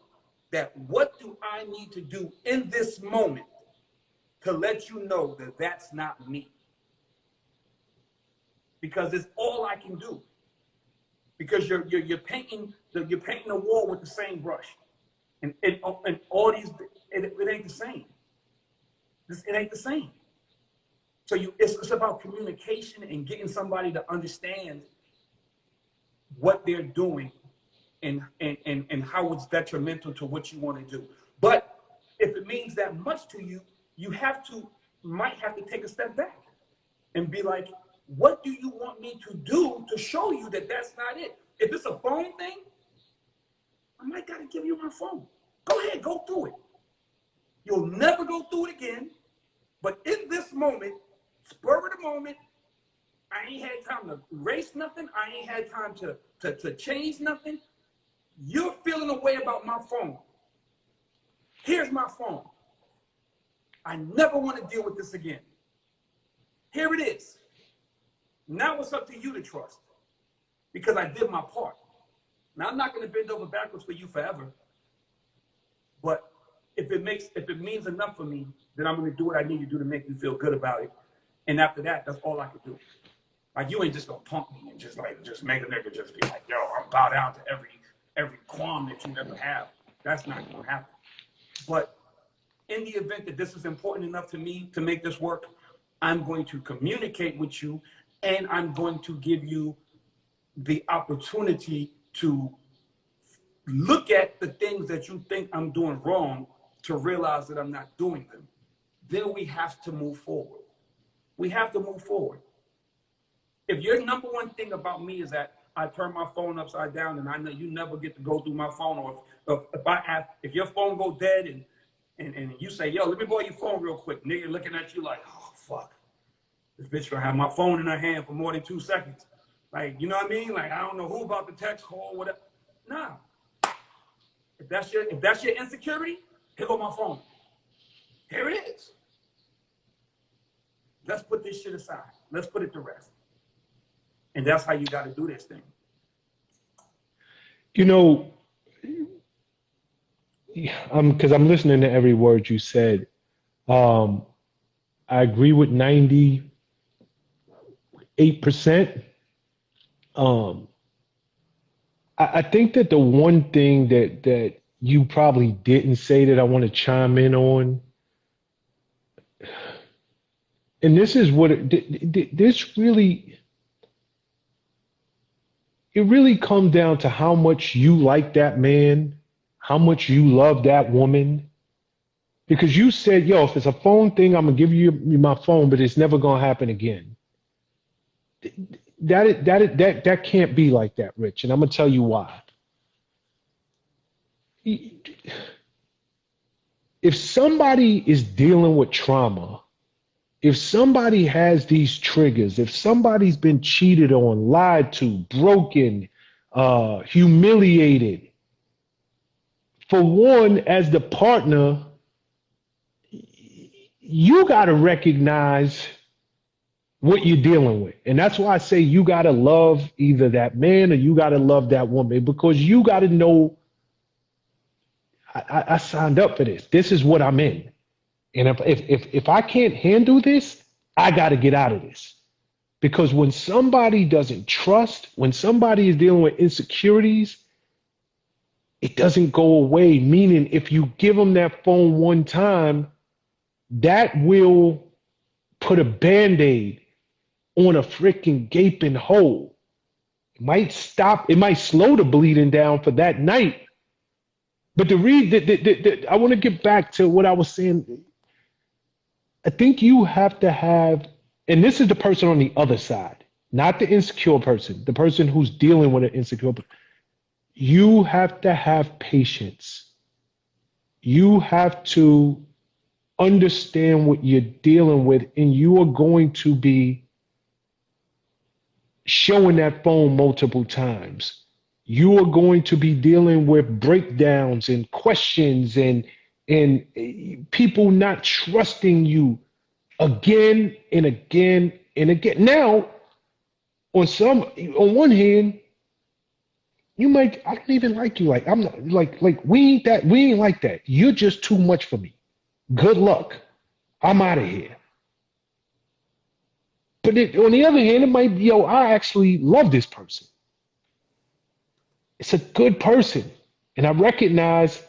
that what do I need to do in this moment to let you know that that's not me. Because it's all I can do. Because you're painting the wall with the same brush. And all these, it ain't the same. It ain't the same. So it's about communication and getting somebody to understand what they're doing and how it's detrimental to what you want to do. But if it means that much to you, you might have to take a step back and be like, what do you want me to do to show you that that's not it? If it's a phone thing, I might got to give you my phone. Go ahead, go through it. You'll never go through it again. But in this moment, spur of the moment, I ain't had time to erase nothing. I ain't had time to change nothing. You're feeling a way about my phone. Here's my phone. I never want to deal with this again. Here it is. Now it's up to you to trust because I did my part. Now I'm not going to bend over backwards for you forever. But if it means enough for me, then I'm going to do what I need to do to make you feel good about it. And after that, that's all I could do. Like, you ain't just going to punk me and just make a nigga just be like, yo, I'm bow down to every qualm that you ever have. That's not going to happen. But in the event that this is important enough to me to make this work, I'm going to communicate with you and I'm going to give you the opportunity to look at the things that you think I'm doing wrong to realize that I'm not doing them. Then we have to move forward. We have to move forward. If your number one thing about me is that I turn my phone upside down and I know you never get to go through my phone, or if your phone go dead and you say, yo, let me borrow your phone real quick, nigga looking at you like, oh, fuck. This bitch gonna have my phone in her hand for more than 2 seconds. Like, you know what I mean? Like, I don't know who about the text call, whatever. Nah. If that's your insecurity, here go my phone. Here it is. Let's put this shit aside. Let's put it to rest. And that's how you got to do this thing. You know, because I'm listening to every word you said. I agree with 98%. I think that the one thing that you probably didn't say that I want to chime in on, and this is what this really, it really comes down to how much you like that man, how much you love that woman. Because you said, yo, if it's a phone thing, I'm gonna give you my phone, but it's never gonna happen again. That can't be like that, Rich, and I'm gonna tell you why. If somebody is dealing with trauma, if somebody has these triggers, if somebody's been cheated on, lied to, broken, humiliated, for one, as the partner, you got to recognize what you're dealing with. And that's why I say you got to love either that man or you got to love that woman, because you got to know, I signed up for this. This is what I'm in. And if I can't handle this, I got to get out of this. Because when somebody doesn't trust, when somebody is dealing with insecurities, it doesn't go away. Meaning, if you give them that phone one time, that will put a Band-Aid on a freaking gaping hole. It might slow the bleeding down for that night. But I want to get back to what I was saying. I think you have to have, and this is the person on the other side, not the insecure person, the person who's dealing with an insecure person. You have to have patience. You have to understand what you're dealing with, and you are going to be showing that phone multiple times. You are going to be dealing with breakdowns and questions and people not trusting you again and again and again. Now, on one hand, you might, I don't even like you. Like, I'm not like we ain't like that. You're just too much for me. Good luck. I'm out of here. But on the other hand, it might be, yo, I actually love this person. It's a good person. And I recognize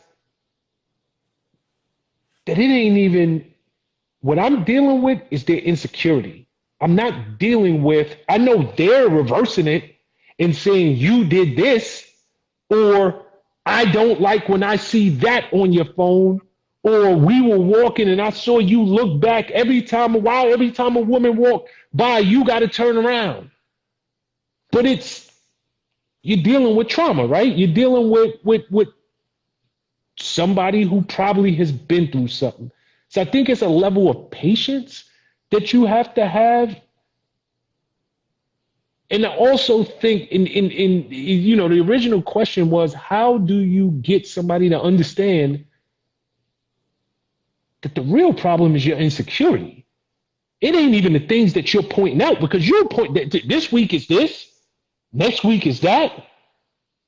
that it ain't even what I'm dealing with is their insecurity. I'm not dealing with, I know they're reversing it and saying you did this, or I don't like when I see that on your phone, or we were walking and I saw you look back every time a woman walked by, you got to turn around. But you're dealing with trauma, right? You're dealing with somebody who probably has been through something. So I think it's a level of patience that you have to have. And I also think in the original question was, how do you get somebody to understand that the real problem is your insecurity? It ain't even the things that you're pointing out, because you're pointing that this week is this, next week is that,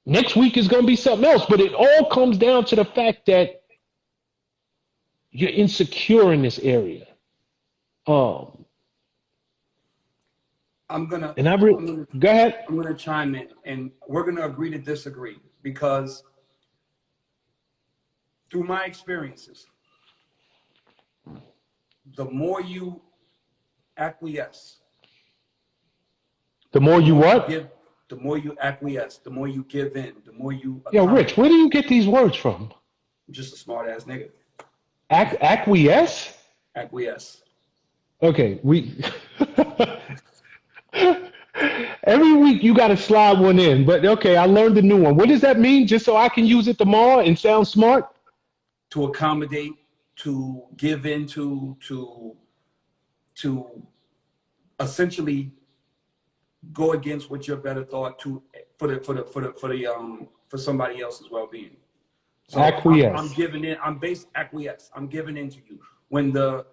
next week is going to be something else. But it all comes down to the fact that you're insecure in this area. I'm gonna, And I'm gonna, go ahead. I'm gonna chime in, and we're gonna agree to disagree, because through my experiences, the more you acquiesce, The more you what? the more you acquiesce, the more you give in, the more you Yo, Rich, where do you get these words from? I'm just a smart ass nigga. Acquiesce? Acquiesce. Okay, every week you got to slide one in, but okay, I learned a new one. What does that mean? Just so I can use it tomorrow and sound smart? To accommodate, to give in, to essentially go against what your better thought for somebody else's well-being. So Acquiesce. I'm giving in. I'm based acquiesce. I'm giving in to you. When the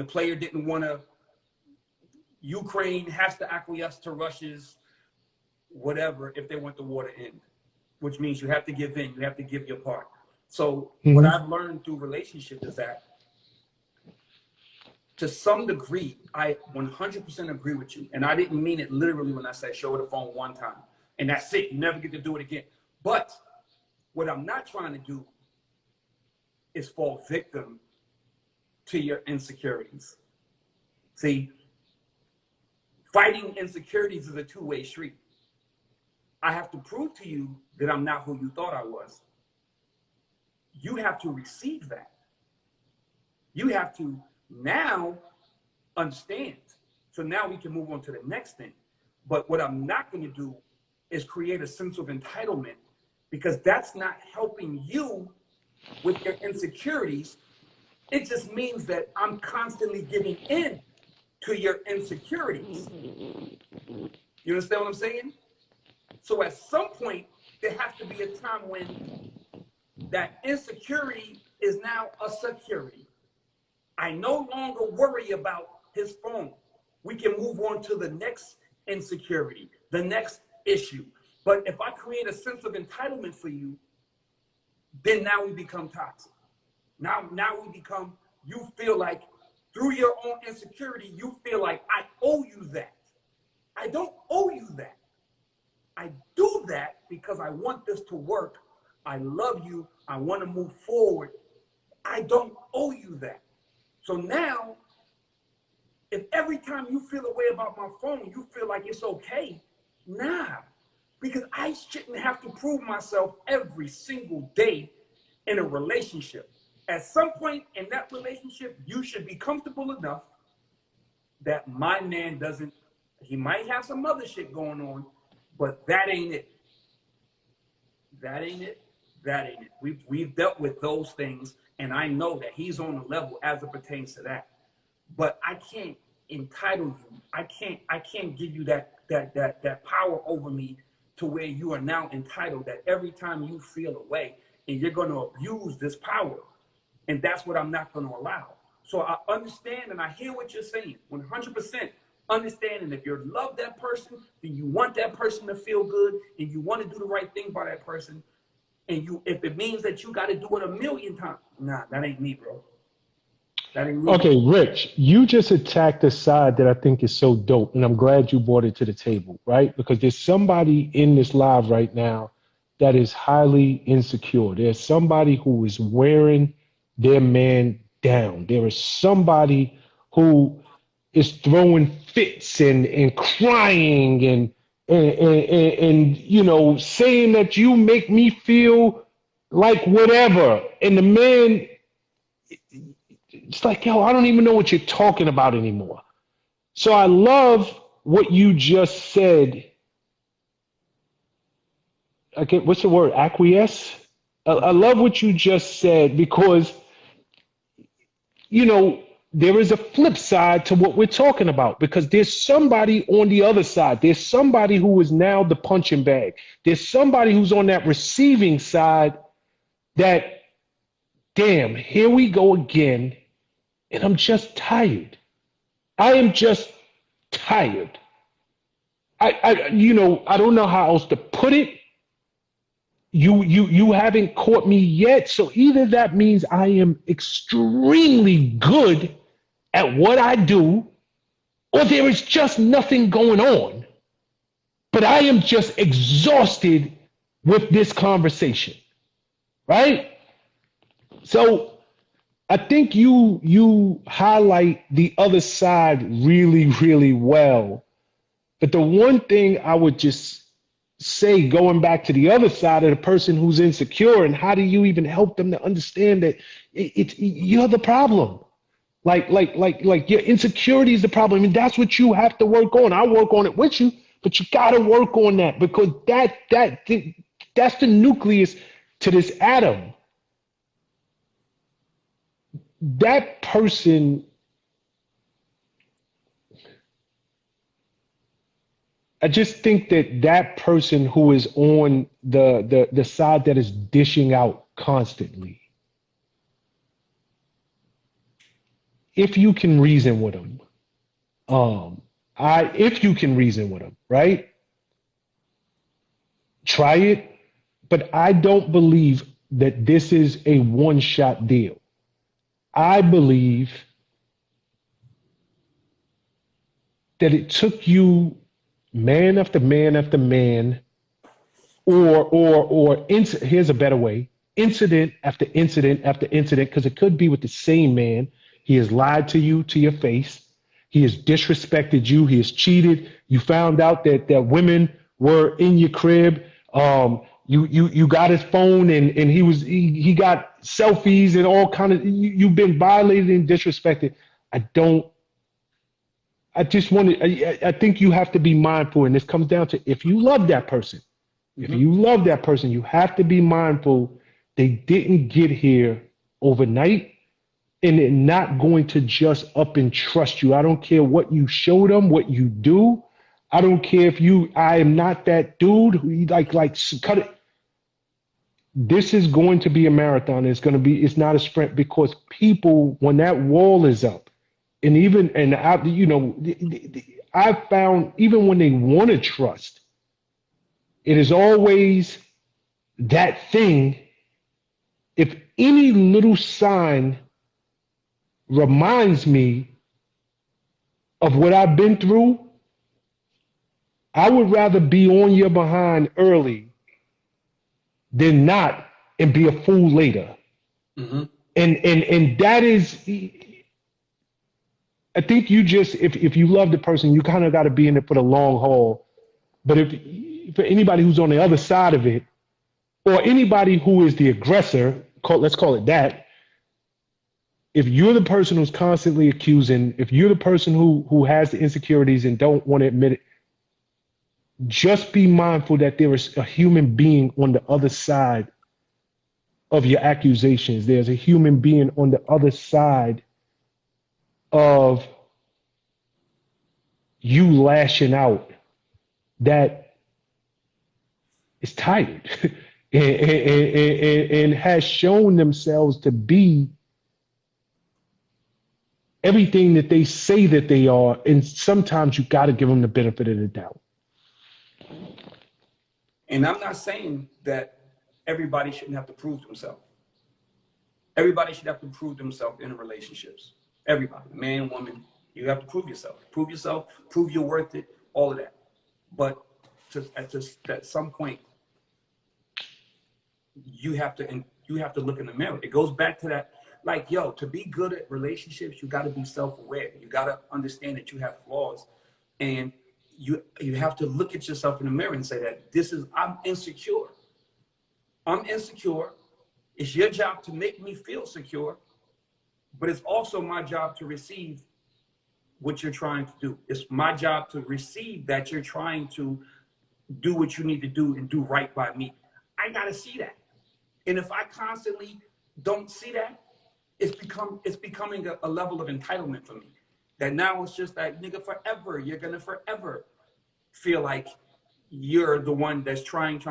player didn't want to, Ukraine has to acquiesce to Russia's whatever if they want the war to end, which means you have to give in. You have to give your part. So what I've learned through relationships is that, to some degree, I 100% agree with you. And I didn't mean it literally when I said show her the phone one time and that's it. You never get to do it again. But what I'm not trying to do is fall victim to your insecurities. See, fighting insecurities is a two-way street. I have to prove to you that I'm not who you thought I was. You have to receive that. You have to now understand. So now we can move on to the next thing. But what I'm not going to do is create a sense of entitlement, because that's not helping you with your insecurities. It just means that I'm constantly giving in to your insecurities. You understand what I'm saying? So at some point, there has to be a time when that insecurity is now a security. I no longer worry about his phone. We can move on to the next insecurity, the next issue. But if I create a sense of entitlement for you, then now we become toxic. Now we become, you feel like through your own insecurity, you feel like I owe you that. I don't owe you that. I do that because I want this to work. I love you. I want to move forward. I don't owe you that. So now, if every time you feel a way about my phone, you feel like it's okay, nah, because I shouldn't have to prove myself every single day in a relationship. At some point in that relationship, you should be comfortable enough that my man doesn't, he might have some other shit going on, but that ain't it. That ain't it. That ain't it. We've dealt with those things, and I know that he's on the level as it pertains to that. But I can't entitle you. I can't give you that power over me to where you are now entitled, that every time you feel a way and you're going to abuse this power. And that's what I'm not going to allow. So I understand and I hear what you're saying, 100%. Understanding if you love that person, then you want that person to feel good and you want to do the right thing by that person. And if it means that you got to do it 1,000,000 times, nah, that ain't me, bro. That ain't me. Okay, Rich, you just attacked a side that I think is so dope, and I'm glad you brought it to the table, right? Because there's somebody in this live right now that is highly insecure. There's somebody who is wearing their man down. There is somebody who is throwing fits and crying and you know, saying that you make me feel like whatever. And the man, it's like, yo, I don't even know what you're talking about anymore. So I love what you just said. Okay, what's the word? Acquiesce? I love what you just said because, you know, there is a flip side to what we're talking about because there's somebody on the other side. There's somebody who is now the punching bag. There's somebody who's on that receiving side that, damn, here we go again. And I'm just tired. I am just tired. You know, I don't know how else to put it. You haven't caught me yet. So either that means I am extremely good at what I do, or there is just nothing going on. But I am just exhausted with this conversation, right? So I think you highlight the other side really, really well. But the one thing I would just say, going back to the other side of the person who's insecure, and how do you even help them to understand that you're the problem? Like your insecurity is the problem, and that's what you have to work on. I work on it with you, but you got to work on that because that's the nucleus to this atom. That person, I just think that person who is on the side that is dishing out constantly, if you can reason with them, if you can reason with them, right? Try it, but I don't believe that this is a one-shot deal. I believe that it took you man after man after man, here's a better way, incident after incident after incident, because it could be with the same man. He has lied to you to your face. He has disrespected you. He has cheated. You found out that women were in your crib. You got his phone and he got selfies and all kind of, you've been violated and disrespected. I think you have to be mindful, and this comes down to if you love that person, if you love that person, you have to be mindful they didn't get here overnight, and they're not going to just up and trust you. I don't care what you show them, what you do. I don't care if I am not that dude who like cut it. This is going to be a marathon. It's not a sprint, because people, when that wall is up, I've found even when they want to trust, it is always that thing. If any little sign reminds me of what I've been through, I would rather be on your behind early than not and be a fool later. Mm-hmm. And that is, I think you just, if you love the person, you kind of got to be in it for the long haul. But for anybody who's on the other side of it, or anybody who is the aggressor, let's call it that, if you're the person who's constantly accusing, if you're the person who has the insecurities and don't want to admit it, just be mindful that there is a human being on the other side of your accusations. There's a human being on the other side of you lashing out that is tired and has shown themselves to be everything that they say that they are. And sometimes you got to give them the benefit of the doubt. And I'm not saying that everybody shouldn't have to prove themselves. Everybody should have to prove themselves in relationships. Everybody, man, woman, you have to prove yourself. Prove yourself, prove you're worth it, all of that. But at some point, you have to look in the mirror. It goes back to that, like, yo, to be good at relationships, you got to be self-aware. You got to understand that you have flaws, and you have to look at yourself in the mirror and say that I'm insecure. I'm insecure. It's your job to make me feel secure, but it's also my job to receive what you're trying to do. It's my job to receive that you're trying to do what you need to do and do right by me. I got to see that. And if I constantly don't see that, it's becoming a level of entitlement for me. That now it's just like, nigga, forever, you're going to forever feel like you're the one that's trying,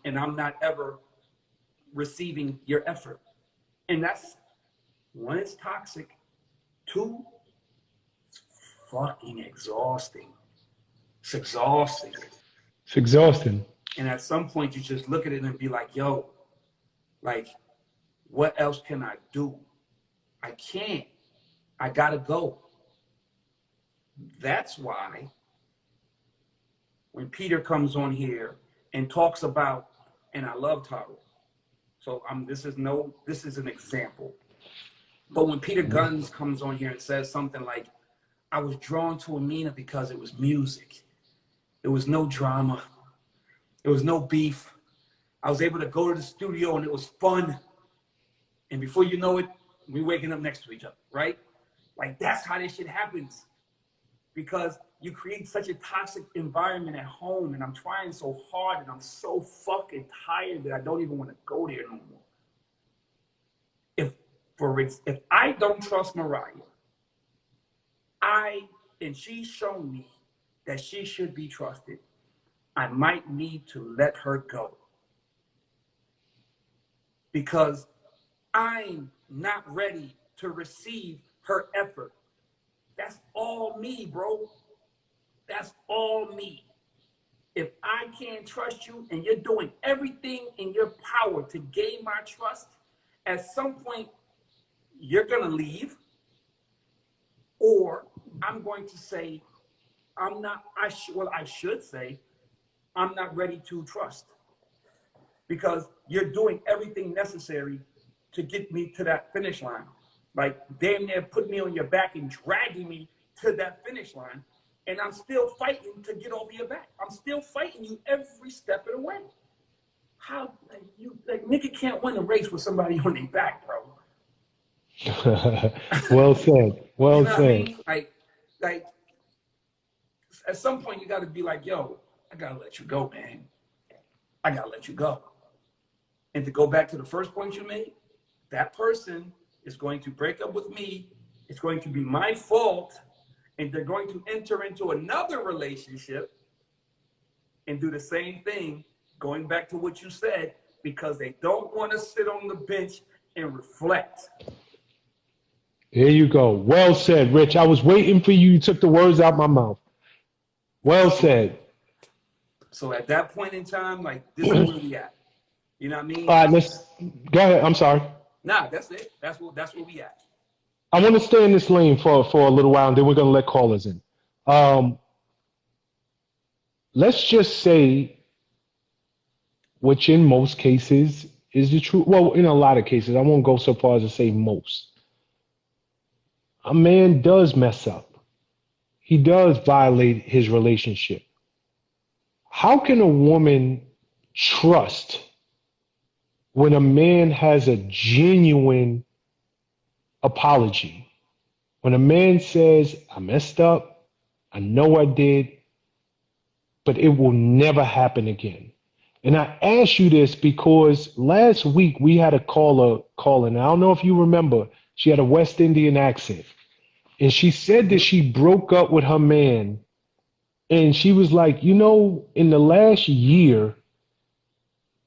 and I'm not ever receiving your effort. And that's, one, it's toxic. Two, it's fucking exhausting. It's exhausting. It's exhausting. And at some point, you just look at it and be like, yo, like, what else can I do? I can't. I gotta go. That's why when Peter comes on here and talks about, and I love Taro. So this is an example. But when Peter Guns comes on here and says something like, I was drawn to Amina because it was music. There was no drama. There was no beef. I was able to go to the studio and it was fun. And before you know it, we're waking up next to each other, right? Like, that's how this shit happens. Because you create such a toxic environment at home, and I'm trying so hard, and I'm so fucking tired that I don't even want to go there no more. If I don't trust Mariah, and she's shown me that she should be trusted, I might need to let her go. Because I'm not ready to receive her effort. That's all me, bro. That's all me. If I can't trust you and you're doing everything in your power to gain my trust, at some point, you're going to leave, or I'm going to say, I should say, I'm not ready to trust, because you're doing everything necessary to get me to that finish line. Like, damn near put me on your back and dragging me to that finish line, and I'm still fighting to get over your back. I'm still fighting you every step of the way. How, nigga can't win a race with somebody on their back, bro. Well said. Well said. I mean? Like, at some point you got to be like, yo, I got to let you go, man. I got to let you go. And to go back to the first point you made, that person is going to break up with me. It's going to be my fault. And they're going to enter into another relationship and do the same thing, going back to what you said, because they don't want to sit on the bench and reflect. There you go. Well said, Rich. I was waiting for you. You took the words out my mouth. Well said. So at that point in time, like, this is where we at. You know what I mean? All right, let's go ahead. I'm sorry. Nah, that's it. That's where we at. I want to stay in this lane for a little while, and then we're going to let callers in. Let's just say, which in most cases is the truth. Well, in a lot of cases, I won't go so far as to say most. A man does mess up. He does violate his relationship. How can a woman trust when a man has a genuine apology? When a man says, I messed up, I know I did, but it will never happen again. And I ask you this because last week we had a caller calling. I don't know if you remember, she had a West Indian accent. And she said that she broke up with her man. And she was like, you know, in the last year,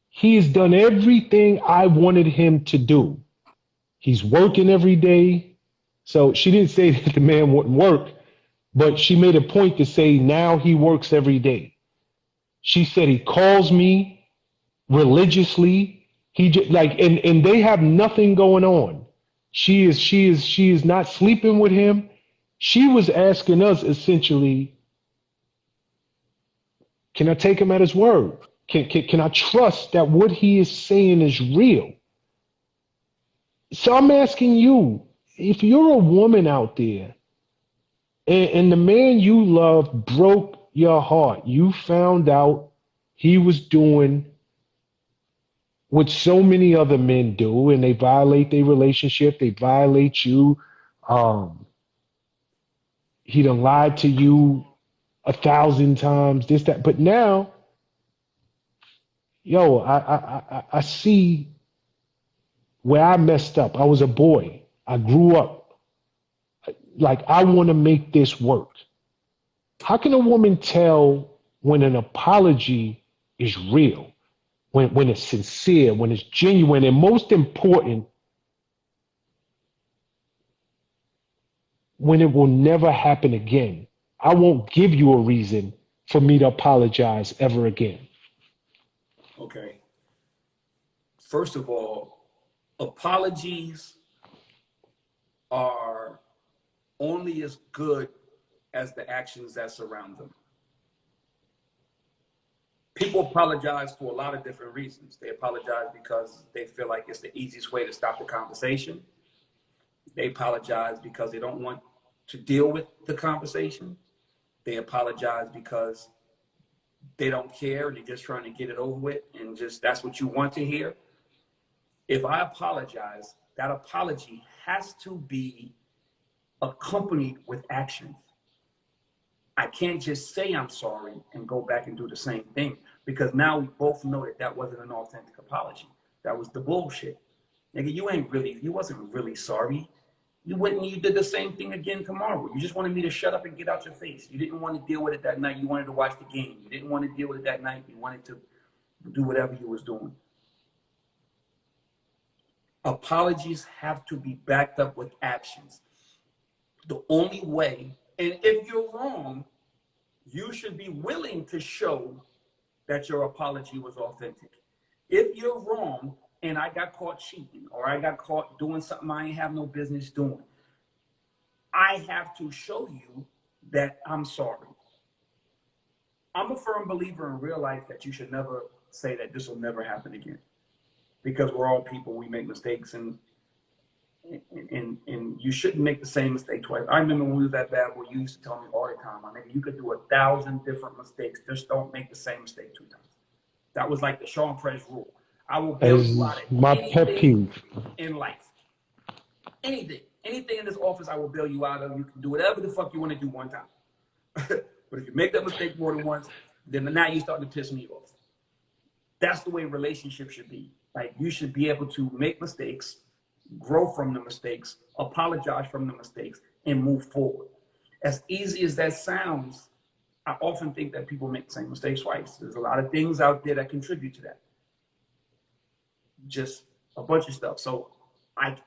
he has done everything I wanted him to do. He's working every day. So she didn't say that the man wouldn't work, but she made a point to say now he works every day. She said he calls me religiously. He just like, and they have nothing going on. She is not sleeping with him. She was asking us essentially, can I take him at his word? Can I trust that what he is saying is real? So I'm asking you, if you're a woman out there and the man you love broke your heart, you found out he was doing what so many other men do, and they violate their relationship, they violate you. Um, he done lied to you 1,000 times, this, that. But now, yo, I see where I messed up. I was a boy. I grew up. Like, I want to make this work. How can a woman tell when an apology is real, when it's sincere, when it's genuine, and most important, when it will never happen again? I won't give you a reason for me to apologize ever again. Okay. First of all, apologies are only as good as the actions that surround them. People apologize for a lot of different reasons. They apologize because they feel like it's the easiest way to stop the conversation. They apologize because they don't want to deal with the conversation. They apologize because they don't care and they're just trying to get it over with, and just that's what you want to hear. If I apologize, that apology has to be accompanied with actions. I can't just say I'm sorry and go back and do the same thing, because now we both know that that wasn't an authentic apology. That was the bullshit. Nigga, you wasn't really sorry. You went and you did the same thing again tomorrow. You just wanted me to shut up and get out your face. You didn't want to deal with it that night. You wanted to watch the game. You didn't want to deal with it that night. You wanted to do whatever you was doing. Apologies have to be backed up with actions. The only way, and if you're wrong, you should be willing to show that your apology was authentic. If you're wrong and I got caught cheating or I got caught doing something I ain't have no business doing, I have to show you that I'm sorry. I'm a firm believer in real life that you should never say that this will never happen again, because we're all people, we make mistakes, and you shouldn't make the same mistake twice. I remember when we was at bad boy, you used to tell me all the time, I mean, you could do 1,000 different mistakes, just don't make the same mistake 2 times. That was like the Sean Prez rule. I will bail you out of my pet peeve in life. Anything in this office, I will bail you out of. You can do whatever the fuck you want to do one time. But if you make that mistake more than once, then now you're starting to piss me off. That's the way relationships should be. Like, you should be able to make mistakes, grow from the mistakes, apologize from the mistakes, and move forward. As easy as that sounds, I often think that people make the same mistakes twice. There's a lot of things out there that contribute to that. Just a bunch of stuff. So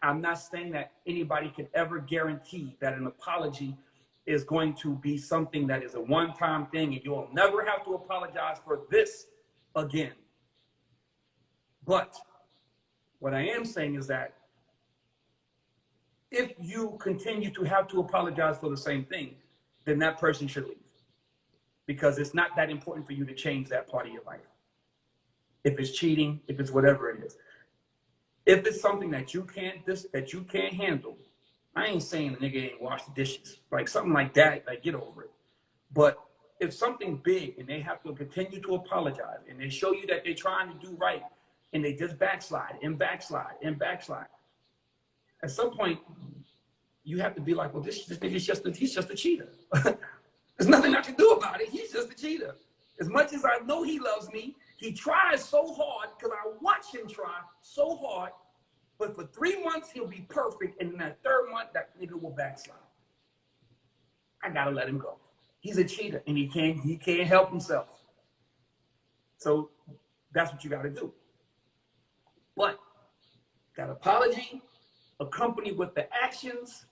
I'm not saying that anybody can ever guarantee that an apology is going to be something that is a one-time thing and you'll never have to apologize for this again. But what I am saying is that if you continue to have to apologize for the same thing, then that person should leave, because it's not that important for you to change that part of your life. If it's cheating, if it's whatever it is, if it's something that you can't handle, I ain't saying the nigga ain't wash the dishes, like something like that, like get over it. But if something big and they have to continue to apologize and they show you that they're trying to do right and they just backslide and backslide and backslide, at some point you have to be like, well, this nigga's he's just a cheater. There's nothing I can do about it. He's just a cheater. As much as I know he loves me, he tries so hard, because I watch him try so hard, but for 3 months he'll be perfect, and in that 3rd month that nigga will backslide. I gotta let him go. He's a cheater and he can't help himself. So that's what you gotta do. But that apology accompanied with the actions,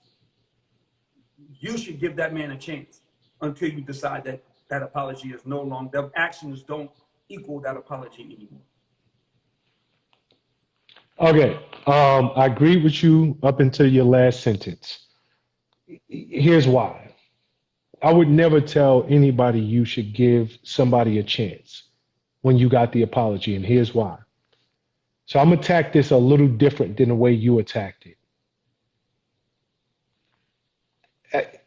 you should give that man a chance until you decide that that apology is no longer, the actions don't equal that apology anymore. Okay. I agree with you up until your last sentence. Here's why. I would never tell anybody you should give somebody a chance when you got the apology, and here's why. So I'm gonna attack this a little different than the way you attacked it.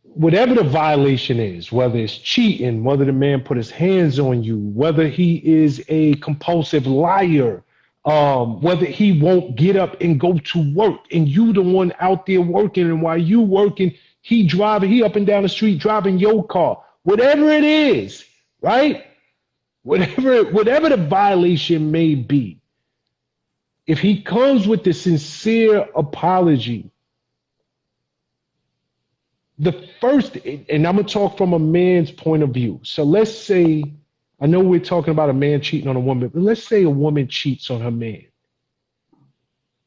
Whatever the violation is, whether it's cheating, whether the man put his hands on you, whether he is a compulsive liar, whether he won't get up and go to work, and you the one out there working, and while you working, he up and down the street driving your car. Whatever it is, right? Whatever the violation may be, if he comes with the sincere apology, the first, and I'm gonna talk from a man's point of view. So let's say, I know we're talking about a man cheating on a woman, but let's say a woman cheats on her man.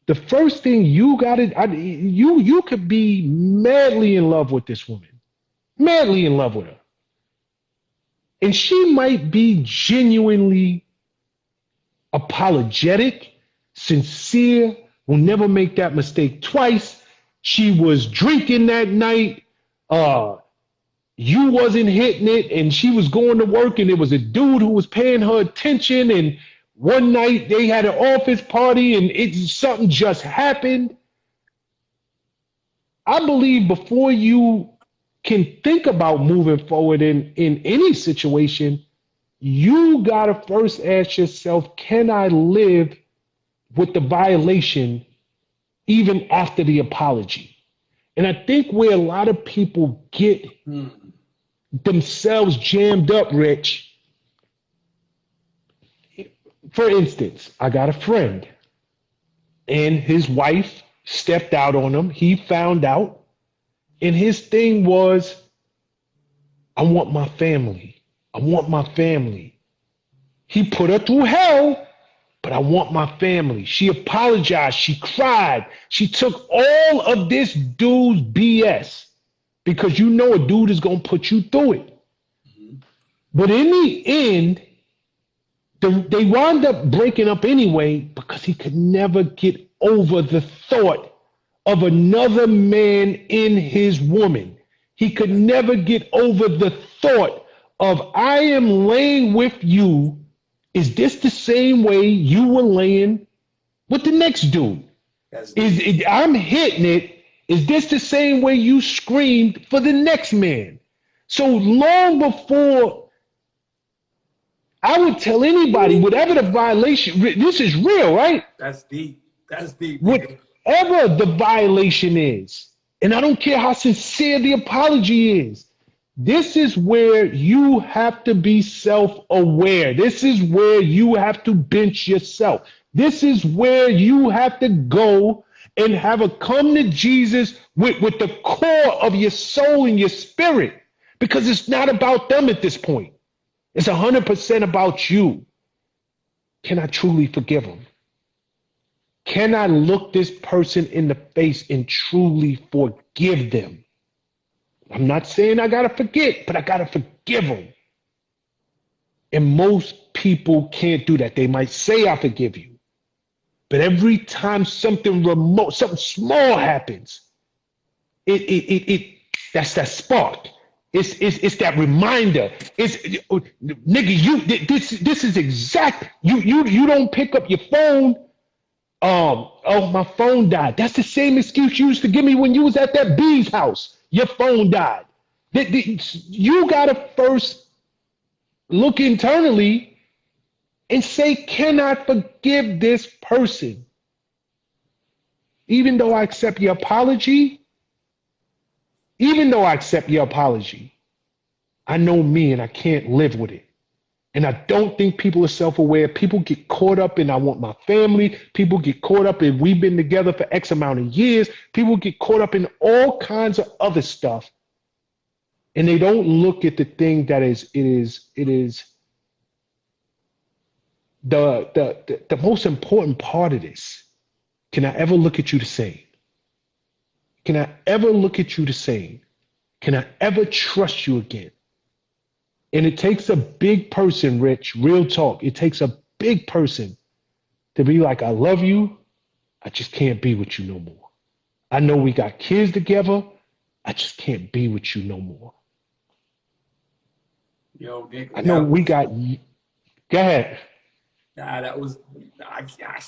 The first thing you you could be madly in love with this woman, madly in love with her, and she might be genuinely apologetic, sincere, will never make that mistake twice. She was drinking that night. You wasn't hitting it, and she was going to work, and there was a dude who was paying her attention, and one night they had an office party, and something just happened. I believe before you can think about moving forward in any situation, you gotta first ask yourself, can I live with the violation even after the apology? And I think where a lot of people get themselves jammed up, Rich. For instance, I got a friend and his wife stepped out on him. He found out, and his thing was, I want my family. I want my family. He put her through hell, but I want my family. She apologized. She cried. She took all of this dude's BS because you know a dude is going to put you through it. But in the end, they wound up breaking up anyway because he could never get over the thought of another man in his woman. He could never get over the thought of, I am laying with you. Is this the same way you were laying with the next dude? I'm hitting it. Is this the same way you screamed for the next man? So long before I would tell anybody, whatever the violation, this is real, right? That's deep. That's deep. Whatever the violation is, and I don't care how sincere the apology is, this is where you have to be self-aware. This is where you have to bench yourself. This is where you have to go and have a come to Jesus with the core of your soul and your spirit, because it's not about them at this point. It's 100% about you. Can I truly forgive them? Can I look this person in the face and truly forgive them? I'm not saying I got to forget, but I got to forgive them. And most people can't do that. They might say, I forgive you. But every time something remote, something small happens, that's that spark. It's that reminder. It's nigga, this is exact. You don't pick up your phone. Oh, my phone died. That's the same excuse you used to give me when you was at that B's house. Your phone died. You gotta first look internally and say, can I forgive this person? Even though I accept your apology, I know me and I can't live with it. And I don't think people are self-aware. People get caught up in, I want my family. People get caught up in, we've been together for X amount of years. People get caught up in all kinds of other stuff. And they don't look at the thing that it is the most important part of this. Can I ever look at you the same? Can I ever look at you the same? Can I ever trust you again? And it takes a big person, Rich, real talk. It takes a big person to be like, I love you. I just can't be with you no more. I know we got kids together. I just can't be with you no more. Yo, Nick, I know we got. Go ahead. that was,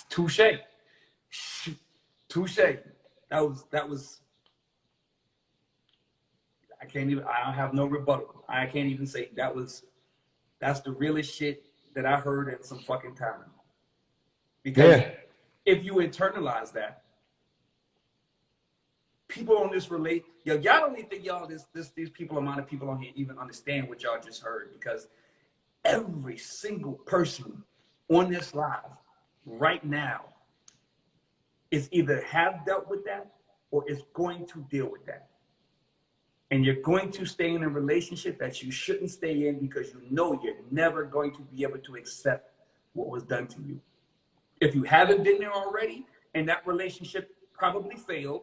touche. Touche. That was, I have no rebuttal. I can't even say that's the realest shit that I heard in some fucking time. Because if you internalize that, people on this y'all don't even think these amount of people on here even understand what y'all just heard, because every single person on this live right now is either have dealt with that or is going to deal with that. And you're going to stay in a relationship that you shouldn't stay in because you know you're never going to be able to accept what was done to you. If you haven't been there already and that relationship probably failed,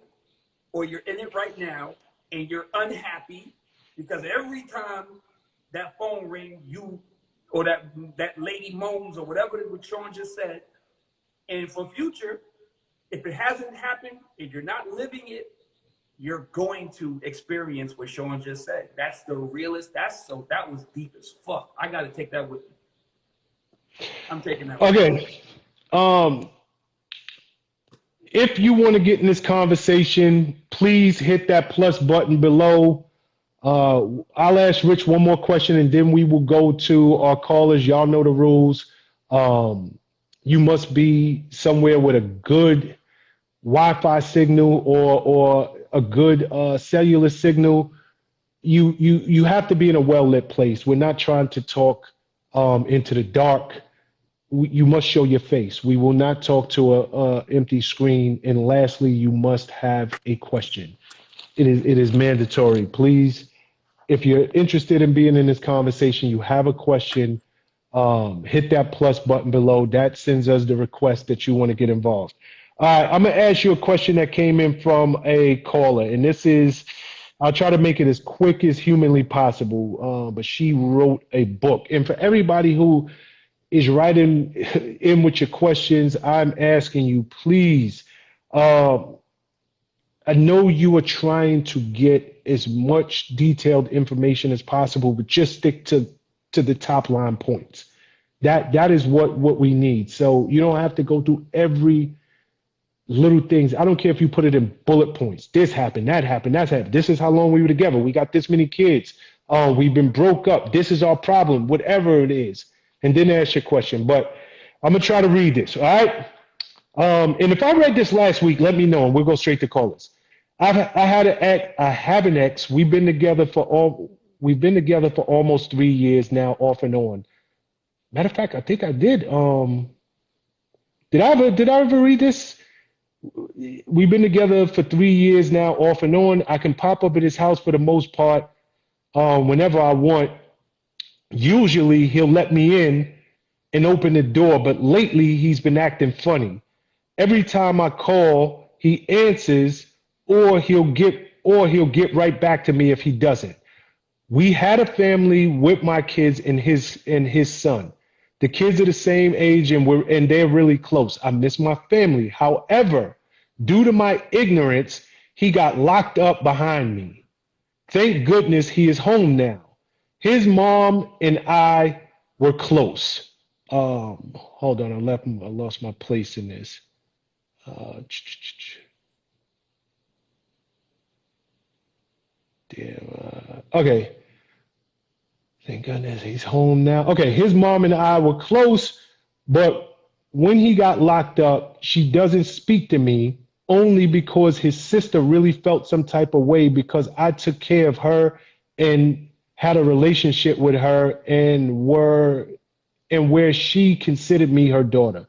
or you're in it right now and you're unhappy because every time that phone rings, you or that lady moans or whatever what Sean just said, and for future, if it hasn't happened, if you're not living it, you're going to experience what Sean just said. That's the realest. That was deep as fuck. I got to take that with me. I'm taking that with me. Okay. If you want to get in this conversation, please hit that plus button below. I'll ask Rich one more question and then we will go to our callers. Y'all know the rules. You must be somewhere with a good Wi-Fi signal or a good cellular signal. You have to be in a well-lit place. We're not trying to talk into the dark. You must show your face. We will not talk to a empty screen. And lastly, you must have a question. It is mandatory. Please, if you're interested in being in this conversation, you have a question, hit that plus button below. That sends us the request that you want to get involved. All right, I'm going to ask you a question that came in from a caller. And this is, I'll try to make it as quick as humanly possible. But she wrote a book. And for everybody who is writing in with your questions, I'm asking you, please. I know you are trying to get as much detailed information as possible, but just stick to the top line points. That is what we need. So you don't have to go through every little things. I don't care if you put it in bullet points. This happened, that happened, that's happened. This is how long we were together. We got this many kids. We've been broke up. This is our problem, whatever it is. And then ask your question. But I'm going to try to read this, all right? And if I read this last week, let me know, and we'll go straight to callers. I have an ex. We've been together for almost 3 years now, off and on. Matter of fact, I think I did. Did I ever read this? We've been together for 3 years now, off and on. I can pop up at his house for the most part whenever I want. Usually he'll let me in and open the door, but lately he's been acting funny. Every time I call, he answers, or he'll get right back to me if he doesn't. We had a family with my kids and his son. The kids are the same age and they're really close. I miss my family. However, due to my ignorance, he got locked up behind me. Thank goodness he is home now. His mom and I were close. Hold on, I lost my place in this. Okay. Thank goodness he's home now. Okay, his mom and I were close, but when he got locked up, she doesn't speak to me only because his sister really felt some type of way because I took care of her and had a relationship with her and where she considered me her daughter,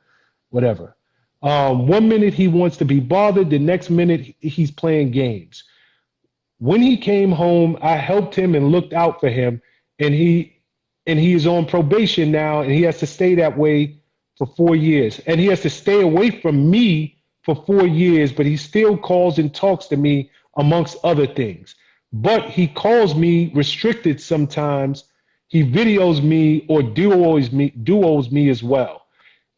whatever. 1 minute he wants to be bothered, the next minute he's playing games. When he came home, I helped him and looked out for him, and he is on probation now, and he has to stay that way for 4 years. And he has to stay away from me for 4 years, but he still calls and talks to me amongst other things. But he calls me restricted sometimes. He videos me or duos me as well.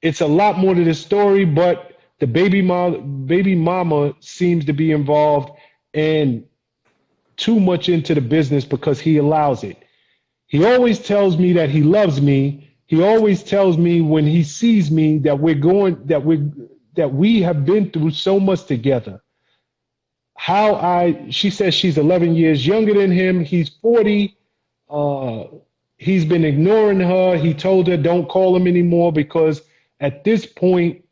it's a lot more to this story, but the baby mama seems to be involved and too much into the business because he allows it. He always tells me that he loves me. He always tells me when he sees me that we have been through so much together. She says she's 11 years younger than him. He's 40. He's been ignoring her. He told her don't call him anymore because at this point,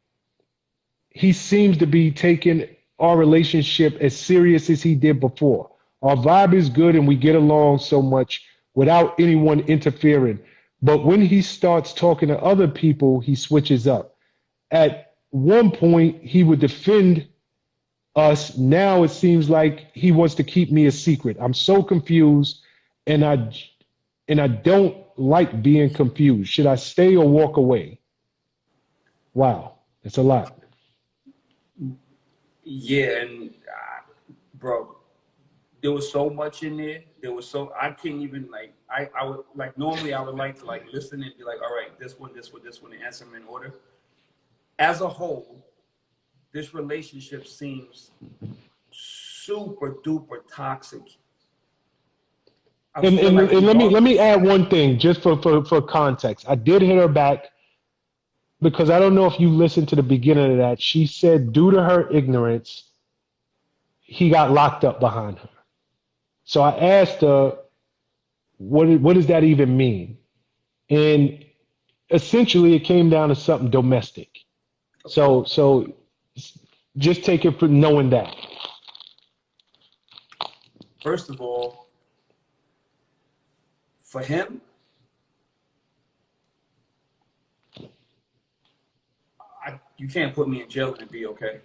he seems to be taking our relationship as serious as he did before. Our vibe is good and we get along so much without anyone interfering. But when he starts talking to other people, he switches up. At one point, he would defend us. Now it seems like he wants to keep me a secret. I'm so confused, and I don't like being confused. Should I stay or walk away? Wow, it's a lot. Yeah, and bro, there was so much in there. I can't even like, I would like, normally I would like to like listen and be like, all right, this one, and answer them in order. As a whole, this relationship seems super duper toxic. And let me add one thing just for context. I did hit her back because I don't know if you listened to the beginning of that. She said due to her ignorance, he got locked up behind her. So I asked her, what does that even mean? And essentially it came down to something domestic. So just take it for knowing that. First of all, for him, you can't put me in jail and it'd be okay.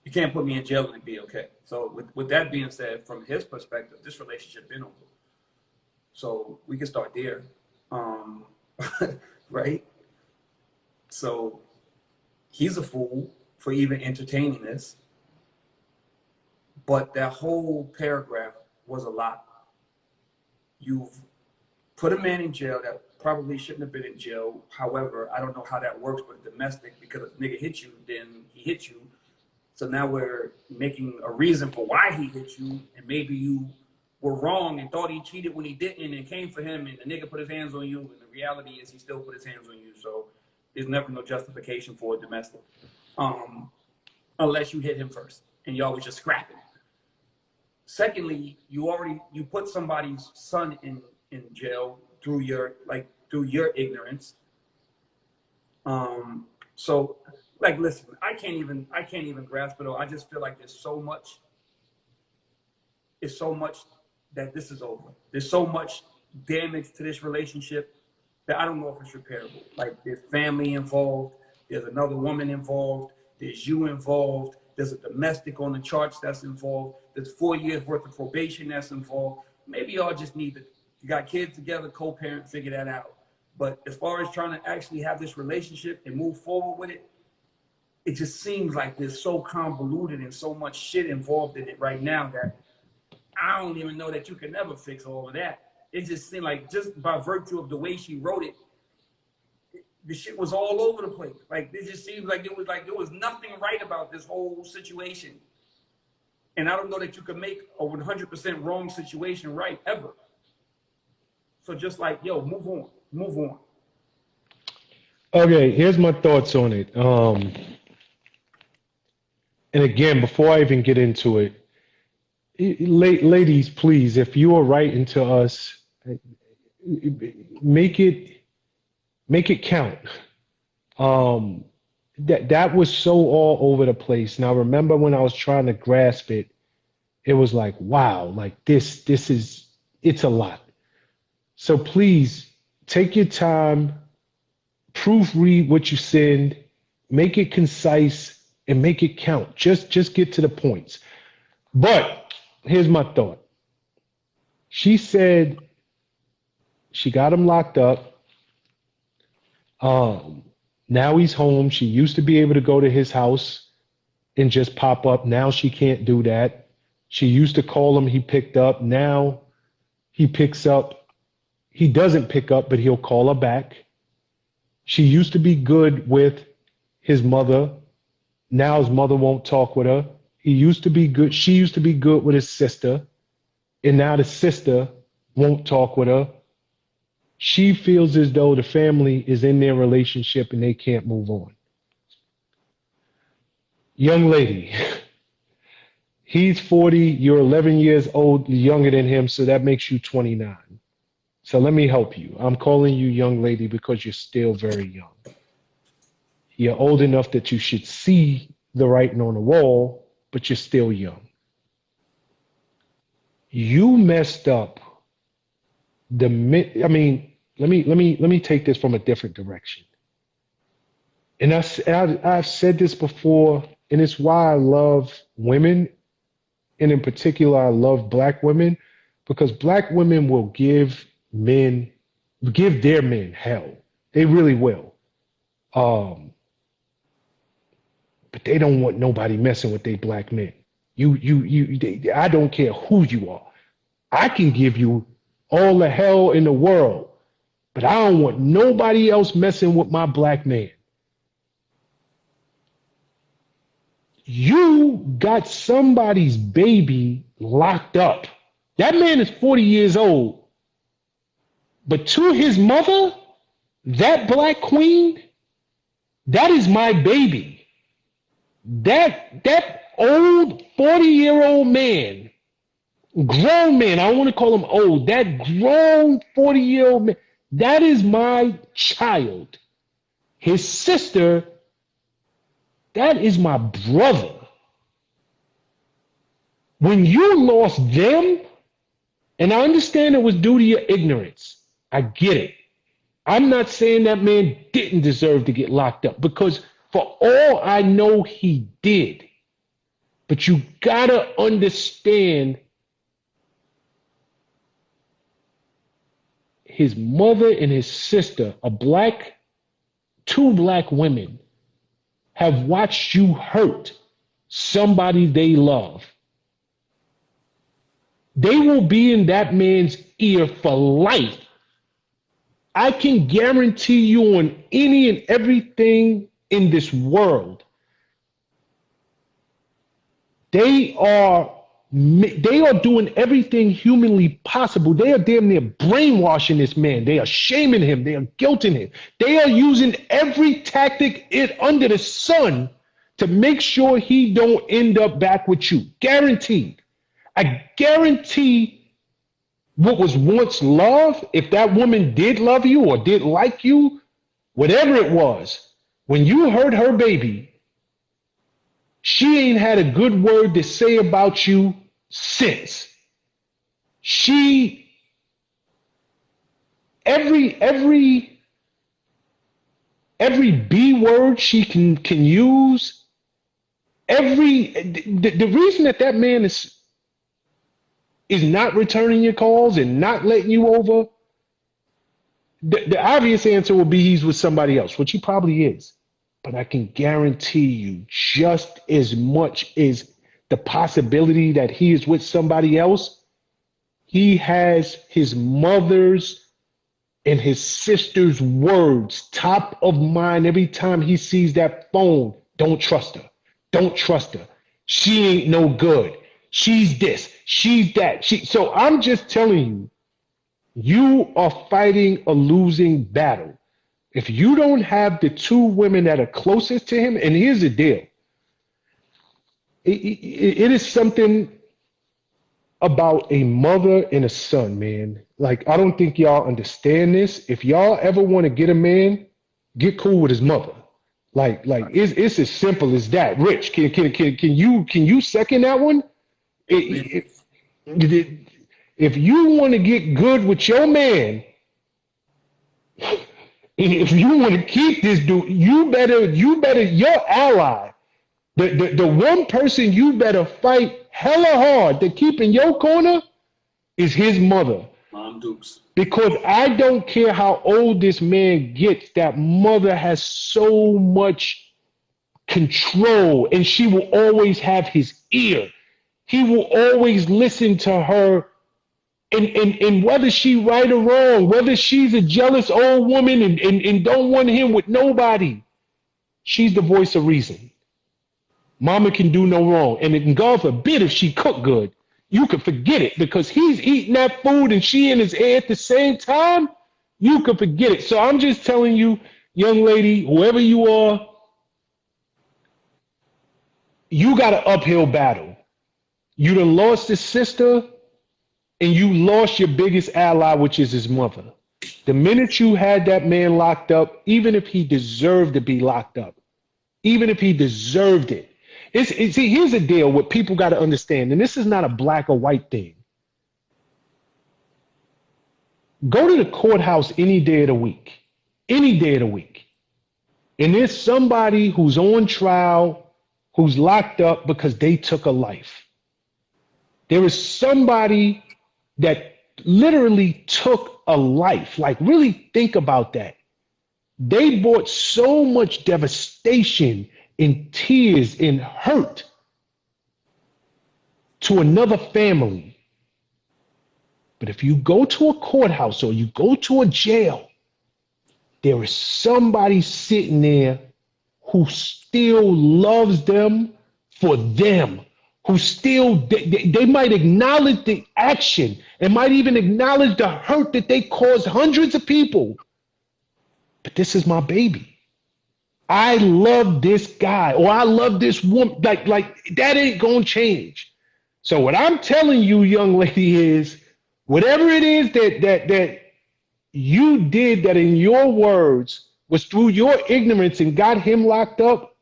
You can't put me in jail and it'd be okay. So with that being said, from his perspective, this relationship been over. So we can start there, right? So he's a fool for even entertaining this. But that whole paragraph was a lot. You've put a man in jail that probably shouldn't have been in jail. However, I don't know how that works with domestic, because if a nigga hit you, then he hit you. So now we're making a reason for why he hit you, and maybe you were wrong and thought he cheated when he didn't, and came for him, and the nigga put his hands on you, and the reality is he still put his hands on you. So there's never no justification for a domestic, unless you hit him first and y'all was just scrapping. Secondly, you put somebody's son in jail through your ignorance. So like, listen, I can't even grasp it all. I just feel like it's so much that this is over. There's so much damage to this relationship that I don't know if it's repairable. Like, there's family involved, there's another woman involved, there's you involved, there's a domestic on the charts that's involved, there's 4 years worth of probation that's involved. Maybe y'all just need to, you got kids together, co-parent, figure that out. But as far as trying to actually have this relationship and move forward with it, it just seems like there's so convoluted and so much shit involved in it right now that I don't even know that you can ever fix all of that. It just seemed like, just by virtue of the way she wrote it, the shit was all over the place. Like, it just seems like there was nothing right about this whole situation. And I don't know that you can make a 100% wrong situation right, ever. So just like, yo, move on. Okay, here's my thoughts on it. And again, before I even get into it, ladies, please, if you are writing to us, make it count. That was so all over the place. Now, remember when I was trying to grasp it, it was like, wow, like it's a lot. So please take your time, proofread what you send, make it concise, and make it count. Just get to the points. But here's my thought. She said she got him locked up. Now he's home. She used to be able to go to his house and just pop up. Now she can't do that. She used to call him. He picked up. Now he picks up. He doesn't pick up, but he'll call her back. She used to be good with his mother. Now his mother won't talk with her. He used to be good. She used to be good with his sister. And now the sister won't talk with her. She feels as though the family is in their relationship and they can't move on. Young lady, he's 40, you're 11 years old, younger than him, so that makes you 29. So let me help you. I'm calling you young lady because you're still very young. You're old enough that you should see the writing on the wall, but you're still young. You messed up let me take this from a different direction. And I've said this before, and it's why I love women, and in particular, I love black women, because black women will give their men hell. They really will. But they don't want nobody messing with their black men. I don't care who you are. I can give you all the hell in the world, but I don't want nobody else messing with my black man. You got somebody's baby locked up. That man is 40 years old. But to his mother, that black queen, that is my baby. That old 40-year-old man, grown man, I don't want to call him old, that grown 40-year-old man, that is my child. His sister, that is my brother. When you lost them, and I understand it was due to your ignorance, I get it. I'm not saying that man didn't deserve to get locked up, because for all I know, he did. But you gotta understand, his mother and his sister, two black women, have watched you hurt somebody they love. They will be in that man's ear for life. I can guarantee you on any and everything in this world, they are doing everything humanly possible. They are damn near brainwashing this man. They are shaming him. They are guilting him. They are using every tactic under the sun to make sure he don't end up back with you. Guaranteed. I guarantee what was once love, if that woman did love you or did like you, whatever it was, when you hurt her baby, she ain't had a good word to say about you since. Every B word she can use, the reason that man is not returning your calls and not letting you over, the obvious answer will be he's with somebody else, which he probably is. But I can guarantee you, just as much as the possibility that he is with somebody else, he has his mother's and his sister's words top of mind every time he sees that phone. Don't trust her. Don't trust her. She ain't no good. She's this. She's that. So I'm just telling you, you are fighting a losing battle. If you don't have the two women that are closest to him, and here's the deal. It is something about a mother and a son, man. Like, I don't think y'all understand this. If y'all ever want to get a man, get cool with his mother. Like it's as simple as that. Rich, can you second that one? If you want to get good with your man, if you want to keep this dude, you better your ally, the one person you better fight hella hard to keep in your corner is his mother. Mom Dukes. Because I don't care how old this man gets, that mother has so much control, and she will always have his ear. He will always listen to her And whether she right or wrong, whether she's a jealous old woman and don't want him with nobody, she's the voice of reason. Mama can do no wrong. And God forbid if she cook good, you could forget it because he's eating that food and she in his ear at the same time. You could forget it. So I'm just telling you, young lady, whoever you are, you got an uphill battle. You done lost his sister and you lost your biggest ally, which is his mother. The minute you had that man locked up, even if he deserved to be locked up, even if he deserved it, see, here's the deal, what people got to understand, and this is not a black or white thing. Go to the courthouse any day of the week, any day of the week, and there's somebody who's on trial, who's locked up because they took a life. There is somebody that literally took a life. Like, really think about that. They brought so much devastation and tears and hurt to another family. But if you go to a courthouse or you go to a jail, there is somebody sitting there who still loves them for them, who still, they might acknowledge the action and might even acknowledge the hurt that they caused hundreds of people. But this is my baby. I love this guy or I love this woman. Like that ain't gonna change. So what I'm telling you, young lady, is whatever it is that you did that in your words was through your ignorance and got him locked up,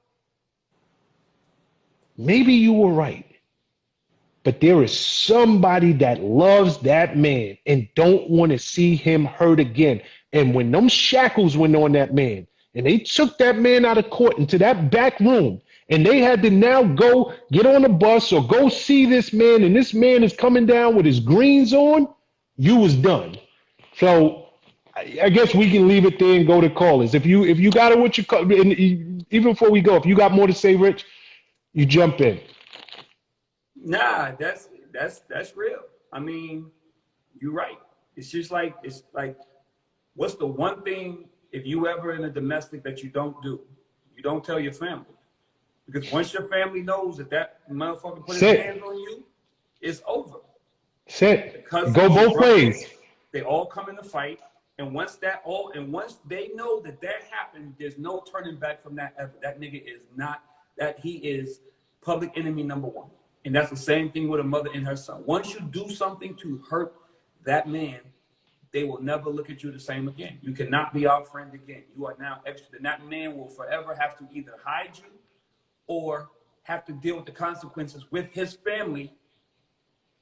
maybe you were right. But there is somebody that loves that man and don't want to see him hurt again. And when them shackles went on that man, and they took that man out of court into that back room, and they had to now go get on a bus or go see this man, and this man is coming down with his greens on, you was done. So I guess we can leave it there and go to callers. If you got it, what you call, and even before we go, if you got more to say, Rich, you jump in. Nah, that's real. I mean, you're right. It's like, what's the one thing if you ever in a domestic that you don't do? You don't tell your family. Because once your family knows that motherfucker put his hands on you, it's over. Go both ways. They all come in the fight. And once they know that happened, there's no turning back from that ever. That nigga is he is public enemy number one. And that's the same thing with a mother and her son. Once you do something to hurt that man, they will never look at you the same again. You cannot be our friend again. You are now extra. And that man will forever have to either hide you or have to deal with the consequences with his family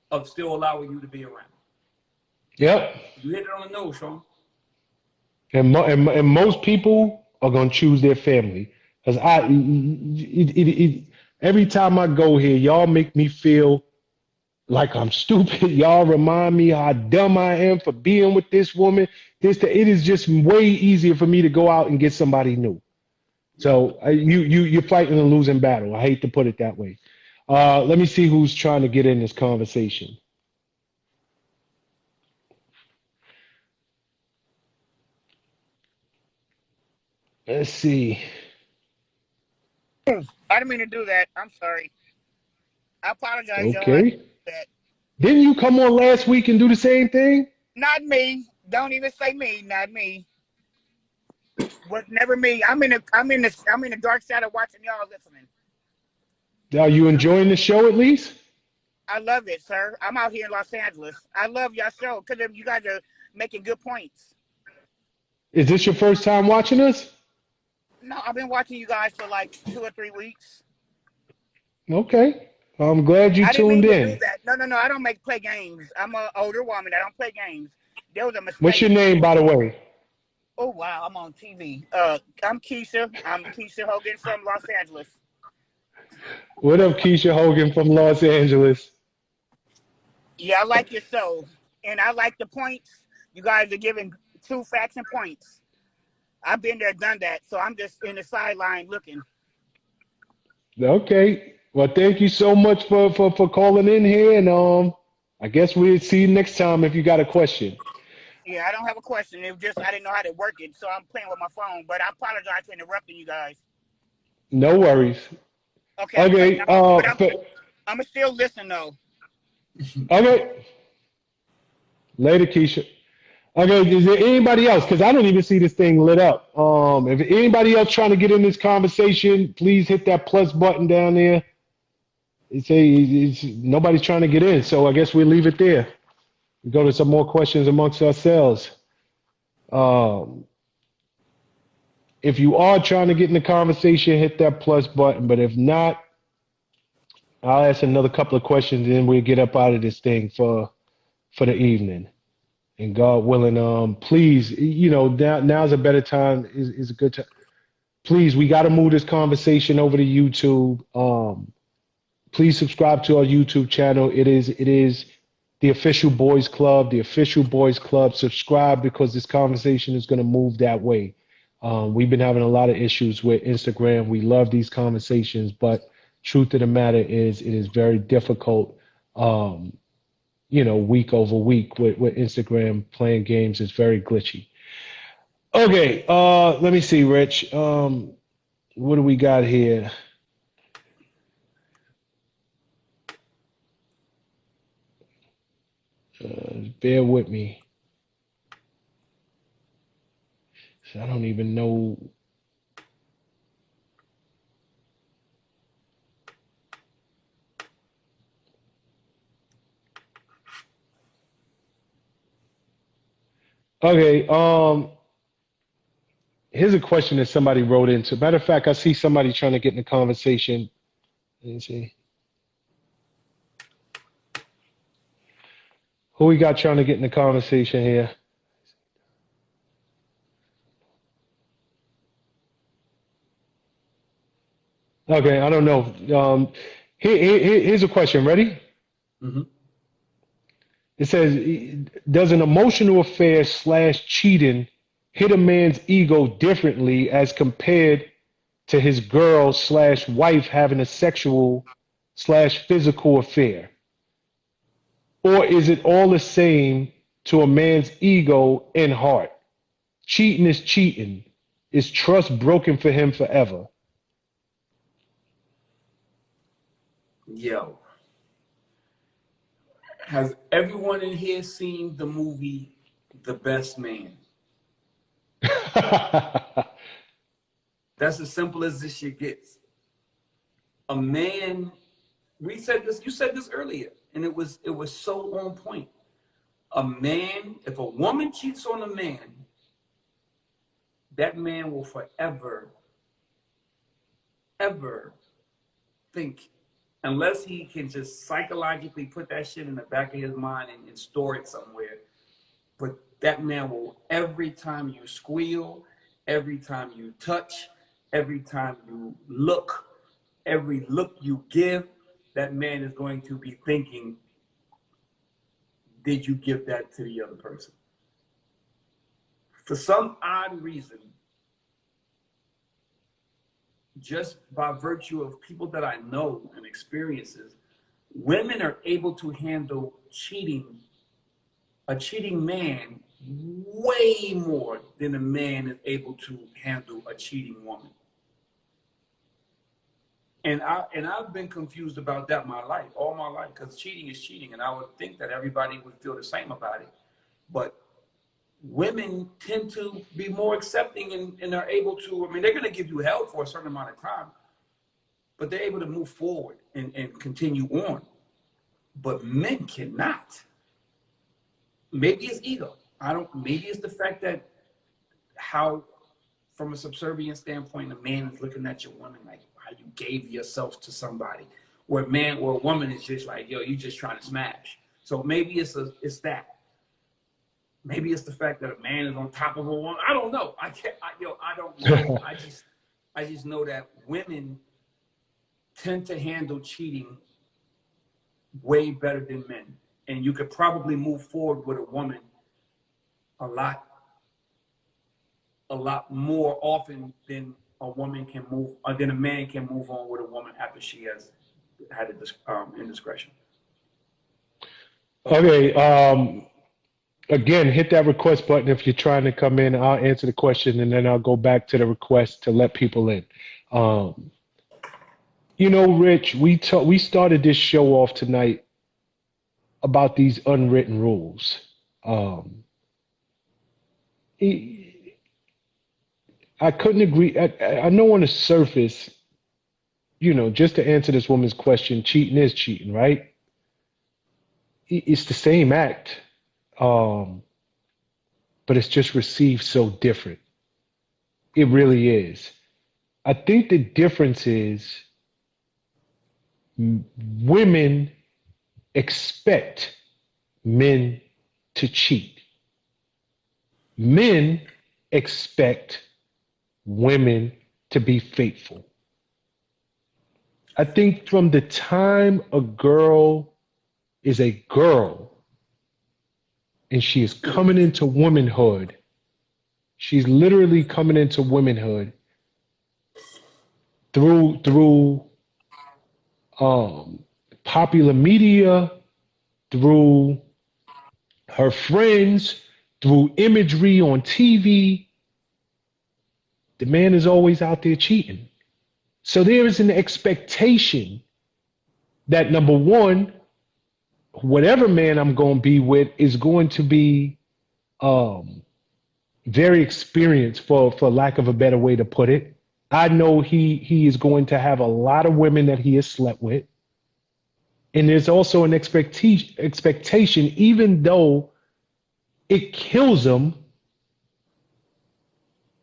of still allowing you to be around. Yep. You hit it on the nose, Sean. And most people are going to choose their family. Because every time I go here, y'all make me feel like I'm stupid. Y'all remind me how dumb I am for being with this woman. It is just way easier for me to go out and get somebody new. So you're fighting a losing battle. I hate to put it that way. Let me see who's trying to get in this conversation. Let's see. I didn't mean to do that. I'm sorry. I apologize. Okay. Didn't you come on last week and do the same thing? Not me. Don't even say me. Not me. Was never me. I'm in the dark side of watching y'all listening. Are you enjoying the show at least? I love it, sir. I'm out here in Los Angeles. I love y'all show because you guys are making good points. Is this your first time watching us? No, I've been watching you guys for like 2 or 3 weeks. Okay. I'm glad you tuned in. No. I don't play games. I'm an older woman. I don't play games. There was a mistake. What's your name, by the way? Oh, wow. I'm on TV. I'm Keisha. I'm Keisha Hogan from Los Angeles. What up, Keisha Hogan from Los Angeles? Yeah, I like your show. And I like the points. You guys are giving 2 facts and points. I've been there, done that. So I'm just in the sideline looking. Okay. Well, thank you so much for calling in here. And I guess we'll see you next time if you got a question. Yeah, I don't have a question. It was just I didn't know how to work it, so I'm playing with my phone. But I apologize for interrupting you guys. No worries. Okay, I'm cutting Okay. off, but I'm still listen though. Okay. Later, Keisha. Okay, is there anybody else? Because I don't even see this thing lit up. If anybody else trying to get in this conversation, please hit that plus button down there. Nobody's trying to get in, so I guess we'll leave it there. We go to some more questions amongst ourselves. If you are trying to get in the conversation, hit that plus button. But if not, I'll ask another couple of questions, and then we'll get up out of this thing for the evening. And God willing, please, now's a better time. Is a good time. Please, we got to move this conversation over to YouTube. Please subscribe to our YouTube channel. It is the official Boys Club. The official Boys Club. Subscribe because this conversation is going to move that way. We've been having a lot of issues with Instagram. We love these conversations, but truth of the matter is, it is very difficult. Week over week with Instagram playing games is very glitchy. Okay, let me see, Rich. What do we got here? Bear with me. I don't even know. Okay, here's a question that somebody wrote into. Matter of fact, I see somebody trying to get in the conversation. Let me see. Who we got trying to get in the conversation here? Okay, I don't know. Here's a question. Ready? Mm-hmm. It says, does an emotional affair / cheating hit a man's ego differently as compared to his girl / wife having a sexual / physical affair? Or is it all the same to a man's ego and heart? Cheating is cheating. Is trust broken for him forever? Yo, has everyone in here seen the movie The Best Man? That's as simple as this shit gets. A man, you said this earlier, and it was so on point. A man, if a woman cheats on a man, that man will forever, ever think, unless he can just psychologically put that shit in the back of his mind and store it somewhere. But that man will, every time you squeal, every time you touch, every time you look, every look you give, that man is going to be thinking, did you give that to the other person? For some odd reason, just by virtue of people that I know and experiences, women are able to handle a cheating man way more than a man is able to handle a cheating woman. And I've been confused about that all my life, because cheating is cheating, and I would think that everybody would feel the same about it. But women tend to be more accepting and are able to, they're going to give you hell for a certain amount of time, but they're able to move forward and continue on. But men cannot. Maybe it's ego. Maybe it's the fact that how, from a subservient standpoint, a man is looking at your woman like how you gave yourself to somebody, where a man or a woman is just like, yo, you just trying to smash. So maybe it's that. Maybe it's the fact that a man is on top of a woman. I don't know. I don't know. I just know that women tend to handle cheating way better than men. And you could probably move forward with a woman a lot more often than a man can move on with a woman after she has had indiscretion. Okay. Again, hit that request button if you're trying to come in. I'll answer the question and then I'll go back to the request to let people in. Um, Rich, we started this show off tonight about these unwritten rules. Um, I couldn't agree. I know on the surface, just to answer this woman's question, cheating is cheating, right? It's the same act, um, but it's just received so different. It really is. I think the difference is women expect men to cheat. Men expect women to be faithful. I think from the time a girl is a girl and she is coming into womanhood, she's literally coming into womanhood through popular media, through her friends, through imagery on TV. The man is always out there cheating. So there is an expectation that number one, whatever man I'm going to be with is going to be very experienced, for lack of a better way to put it. I know he is going to have a lot of women that he has slept with. And there's also an expectation, even though it kills him,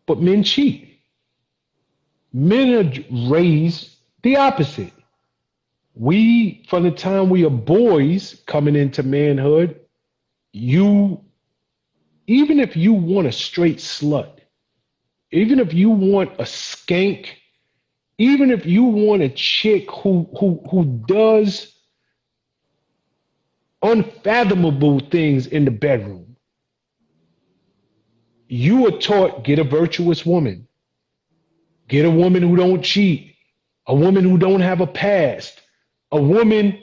but men cheat. Men are raised the opposite. We, from the time we are boys coming into manhood, even if you want a straight slut, even if you want a skank, even if you want a chick who does unfathomable things in the bedroom, you are taught, get a virtuous woman, get a woman who don't cheat, a woman who don't have a past, a woman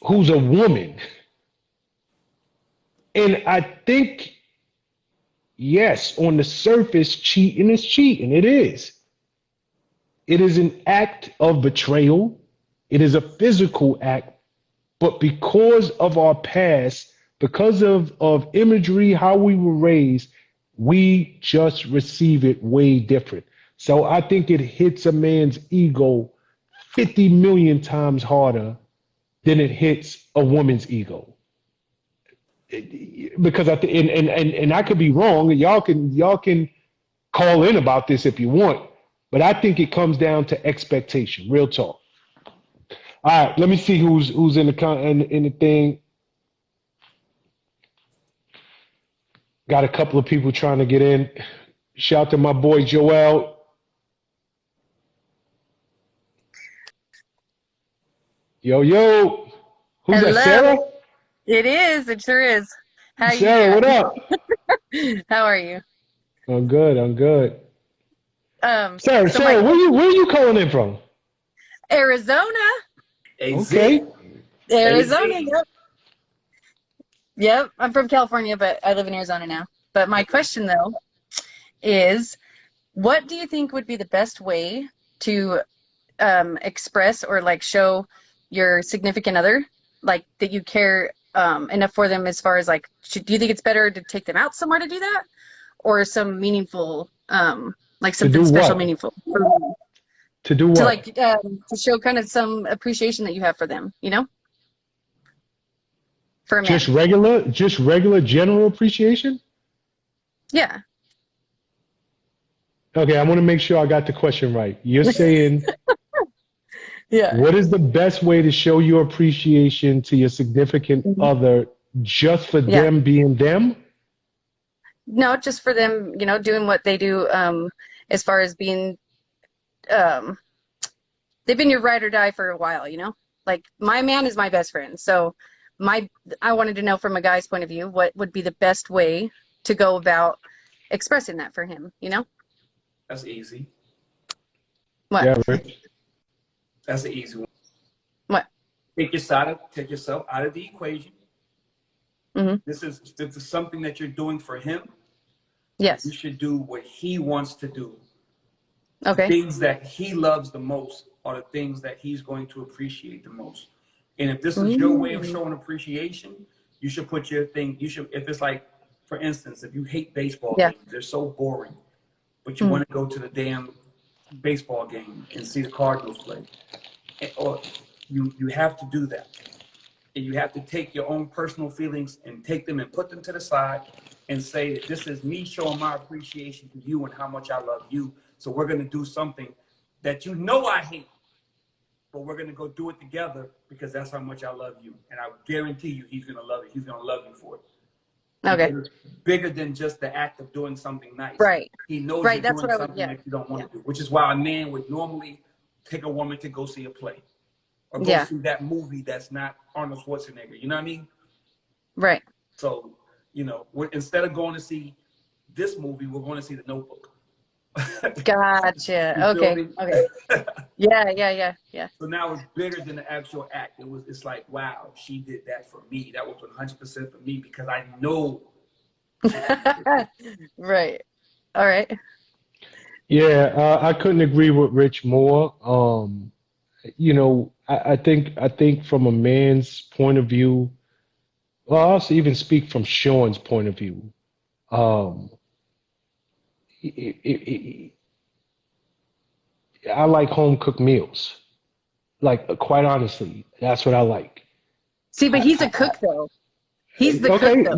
who's a woman. And I think, yes, on the surface, cheating is cheating. It is. It is an act of betrayal. It is a physical act. But because of our past, because of imagery, how we were raised, we just receive it way different. So I think it hits a man's ego 50 million times harder than it hits a woman's ego. Because and I could be wrong, and y'all can call in about this if you want, but I think it comes down to expectation. Real talk. All right, let me see who's in the thing. Got a couple of people trying to get in. Shout to my boy Joel. Yo, who's that? Hello. Sarah? It is. It sure is. How Sarah, you what doing? up? How are you? I'm good. So Sarah, where are you calling in from? Arizona. Okay. Arizona. AZ. Yep. Yep. I'm from California, but I live in Arizona now. But my question though is, what do you think would be the best way to express or like show your significant other like that you care enough for them, as far as like, do you think it's better to take them out somewhere to do that, or some meaningful like To do something special, what? meaningful To do to what? like to show kind of some appreciation that you have for them, for a man? Just regular general appreciation? Yeah. Okay, I want to make sure I got the question right. You're saying, Yeah. what is the best way to show your appreciation to your significant other just for Yeah. them being them? No, just for them, doing what they do, as far as being, they've been your ride or die for a while, Like, my man is my best friend. So I wanted to know from a guy's point of view, what would be the best way to go about expressing that for him, That's easy. What? Yeah, Rich. That's an easy one. What? take yourself out of the equation. This is something that you're doing for him. Yes. You should do what he wants to do. Okay. The things that he loves the most are the things that he's going to appreciate the most. And if this is your way of showing appreciation, you should put your thing. You should, if it's like, for instance, if you hate baseball games, they're so boring, but you want to go to the damn baseball game and see the Cardinals play, or you have to do that. And you have to take your own personal feelings and take them and put them to the side and say that this is me showing my appreciation to you and how much I love you. So we're going to do something that you know I hate, but we're going to go do it together because that's how much I love you. And I guarantee you he's going to love it. He's going to love you for it. Okay. Because it's bigger than just the act of doing something nice. Right. He knows Right. you're That's doing what I would, something that you don't want to do, which is why a man would normally take a woman to go see a play or go see that movie that's not Arnold Schwarzenegger. You know what I mean? Right. So, you know, instead of going to see this movie, we're going to see The Notebook. Gotcha. Okay. Okay. Yeah. So now it's bigger than the actual act. It's like, wow, she did that for me. That was 100% for me because I know. Right. All right. Yeah, I couldn't agree with Rich more. You know, I think from a man's point of view, well, I'll also even speak from Sean's point of view. I like home cooked meals. Like, quite honestly, that's what I like. See, but he's a cook though. He's the cook though.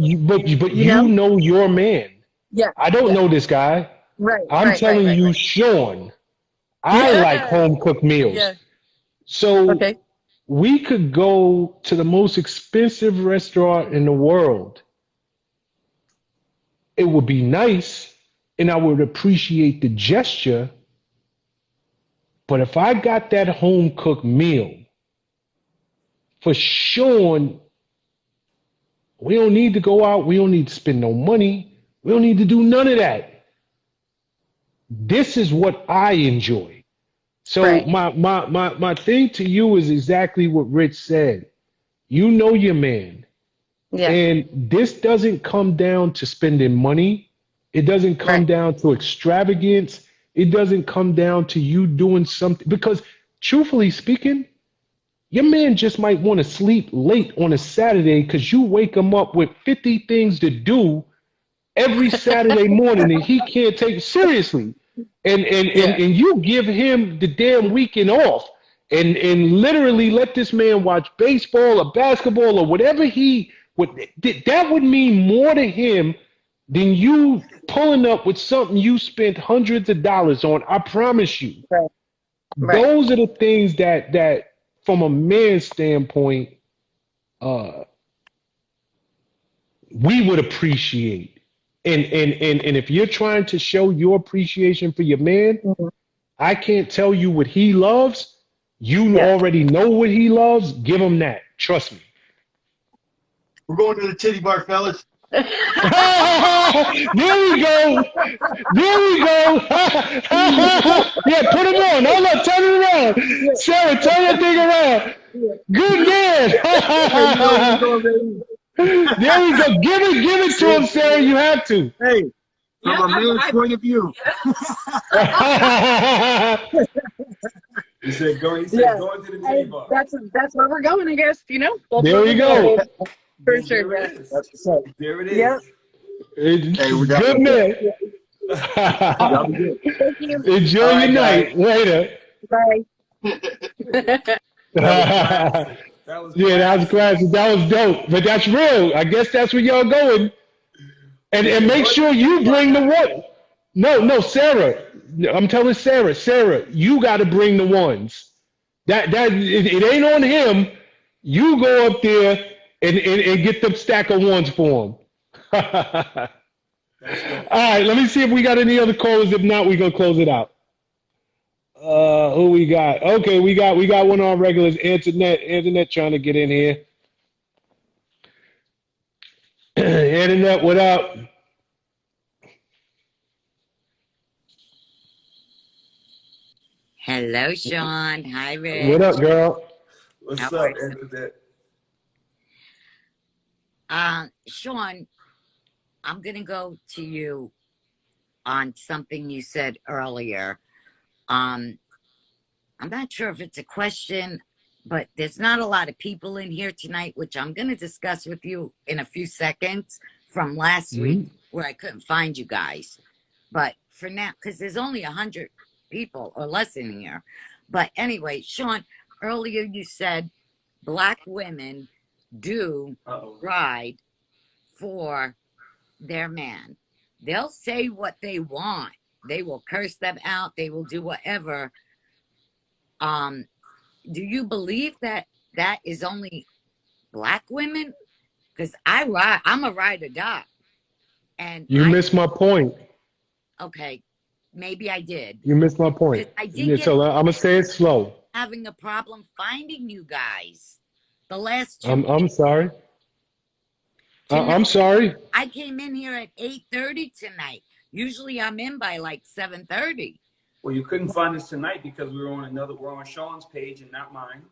But you know your man. Yeah. I don't know this guy. Right. I'm telling you, Sean, I like home cooked meals. Yeah. So we could go to the most expensive restaurant in the world. It would be nice, and I would appreciate the gesture. But if I got that home cooked meal, for Sean, we don't need to go out. We don't need to spend no money. We don't need to do none of that. This is what I enjoy. So my thing to you is exactly what Rich said. You know your man. Yeah. And this doesn't come down to spending money. It doesn't come down to extravagance. It doesn't come down to you doing something. Because truthfully speaking, your man just might want to sleep late on a Saturday because you wake him up with 50 things to do every Saturday morning and he can't take it seriously. And you give him the damn weekend off and literally let this man watch baseball or basketball or whatever that would mean more to him than you pulling up with something you spent hundreds of dollars on. I promise you. Right. Those are the things that from a man's standpoint, we would appreciate. And if you're trying to show your appreciation for your man, I can't tell you what he loves. You already know what he loves. Give him that. Trust me. We're going to the titty bar, fellas. There we go. Yeah, put him on. Hold on, turn it around. Sarah, turn that thing around. Good man. There we go. Give it to him, Sarah. You have to. Hey, from a man's point of view. He said, going to the titty bar. That's where we're going, I guess. You know. There we go. For sure. There it is. Yep. Hey, we got good man. Enjoy your night. Later. Bye. That was classic. That was dope. But that's real. I guess that's where y'all going. And make sure you bring the one. No, Sarah. I'm telling Sarah, you got to bring the ones. It ain't on him. You go up there and get them stack of ones for him. All right, let me see if we got any other callers. If not, we're gonna close it out. Who we got? Okay, we got one of our regulars, Antoinette trying to get in here. Antoinette, what up? Hello, Sean. Hi, Rich. What up, girl? What's How up, are you? Antoinette? Sean, I'm going to go to you on something you said earlier. I'm not sure if it's a question, but there's not a lot of people in here tonight, which I'm going to discuss with you in a few seconds from last week where I couldn't find you guys. But for now, because there's only 100 people or less in here. But anyway, Sean, earlier you said Black women do ride for their man. They'll say what they want. They will curse them out. They will do whatever. Do you believe that that is only Black women? Because I'm a ride or die. And You missed my point. Okay, maybe I did. You missed my point. I did get So I'm gonna say it slow. having a problem finding you guys. The last 2 I'm weeks. sorry. Tonight, I'm sorry. I came in here at 8:30 tonight. Usually I'm in by like 7:30. Well, you couldn't find us tonight because we're on Sean's page and not mine.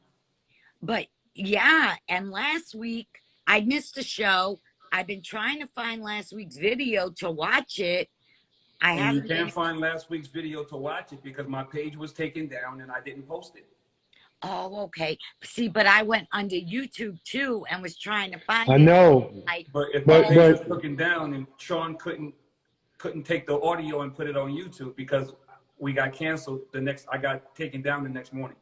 But yeah, and last week I missed a show. I've been trying to find last week's video to watch it. And you can't find last week's video to watch it because my page was taken down and I didn't post it. Oh, okay. See, but I went under YouTube too and was trying to find it. I know. But if my page was taken down and Sean couldn't take the audio and put it on YouTube because we got canceled I got taken down the next morning.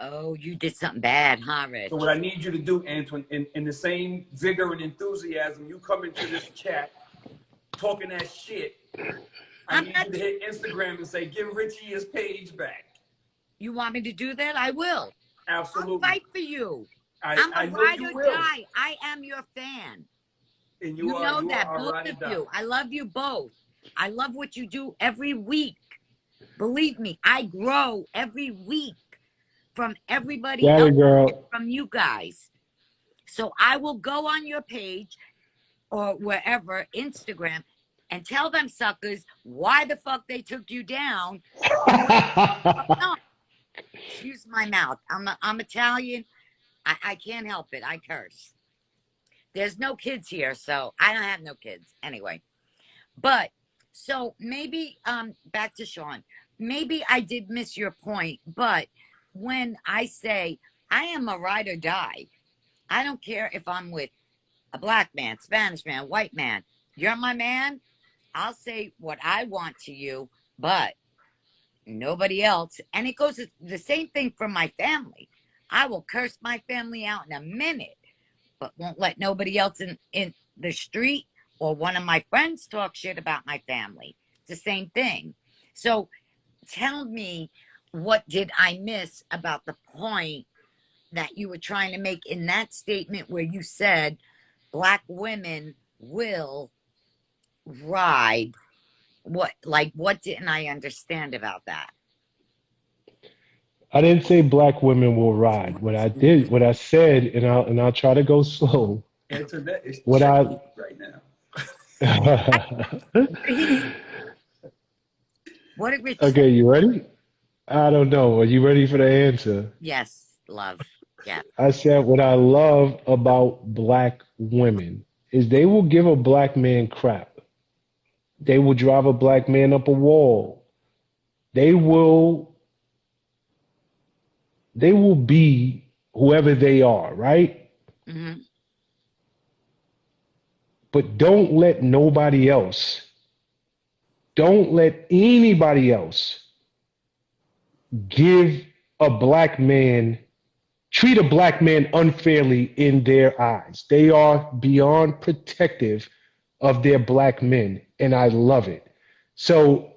Oh, you did something bad, huh, Rich? So what I need you to do, Antoine, in the same vigor and enthusiasm, you come into this chat talking that shit. I need you to hit Instagram and say, give Richie his page back. You want me to do that? I will. Absolutely. I'll fight for you. I'm a ride or die. I am your fan. And you know that, both of you. I love you both. I love what you do every week. Believe me, I grow every week from everybody else, from you guys. So I will go on your page or wherever, Instagram, and tell them suckers why the fuck they took you down. Excuse my mouth. I'm Italian. I can't help it. I curse. There's no kids here, so I don't have no kids anyway. But so maybe back to Sean. Maybe I did miss your point, but when I say I am a ride or die, I don't care if I'm with a Black man, Spanish man, white man. You're my man. I'll say what I want to you, but nobody else. And it goes the same thing for my family. I will curse my family out in a minute, but won't let nobody else in the street or one of my friends talk shit about my family. It's the same thing. So tell me, what did I miss about the point that you were trying to make in that statement where you said Black women will ride? What didn't I understand about that? I didn't say Black women will ride. What I said, and I'll try to go slow. Internet is right now. What did Rich Okay, you ready? I don't know. Are you ready for the answer? Yes, love. Yeah. I said what I love about Black women is they will give a Black man crap. They will drive a Black man up a wall. They will be whoever they are, right? Mm-hmm. But don't let nobody else, don't let anybody else treat a Black man unfairly in their eyes. They are beyond protective of their Black men, and I love it. So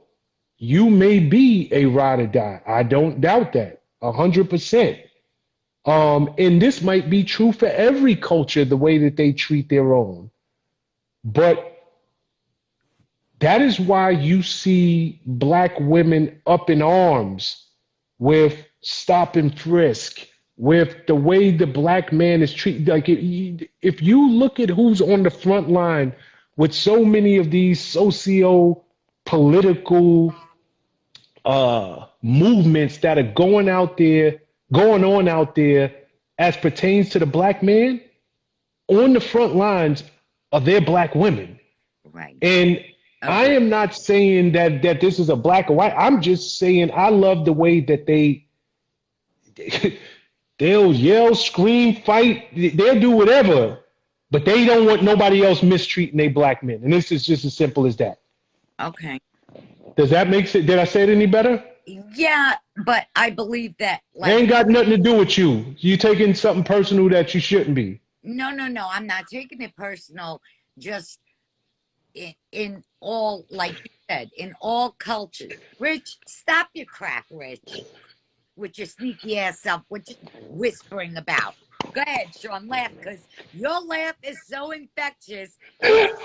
you may be a ride or die. I don't doubt that, 100%. And this might be true for every culture, the way that they treat their own. But that is why you see Black women up in arms with stop and frisk, with the way the Black man is treated. Like if you look at who's on the front line with so many of these socio-political movements that are going on out there as pertains to the black man, on the front lines are their black women. Right. And I Okay. am not saying that this is a black or white. I'm just saying I love the way that they'll yell, scream, fight. They'll do whatever, but they don't want nobody else mistreating their black men. And this is just as simple as that. Okay. Does that make sense? Did I say it any better? Yeah, but I believe that It ain't like got nothing to do with you. You taking something personal that you shouldn't be. no, I'm not taking it personal. Just in all, like you said, in all cultures. Rich, stop your crap, Rich, with your sneaky ass self. What you whispering about? Go ahead, Sean, laugh, because your laugh is so infectious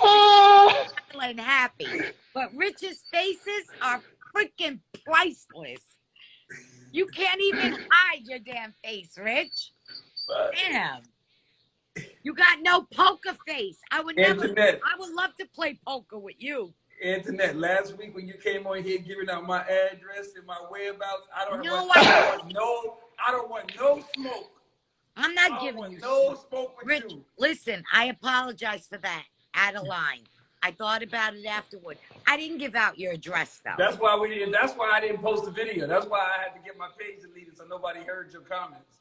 Ah! and happy. But Rich's faces are freaking priceless. You can't even hide your damn face, Rich. Damn. You got no poker face. I would love to play poker with you. Internet, last week when you came on here giving out my address and my whereabouts, I don't want no smoke. I'm not giving you no smoke with Rich, you. listen, I apologize for that. Out of line. I thought about it afterward. I didn't give out your address though. That's why I didn't post the video. That's why I had to get my page deleted so nobody heard your comments.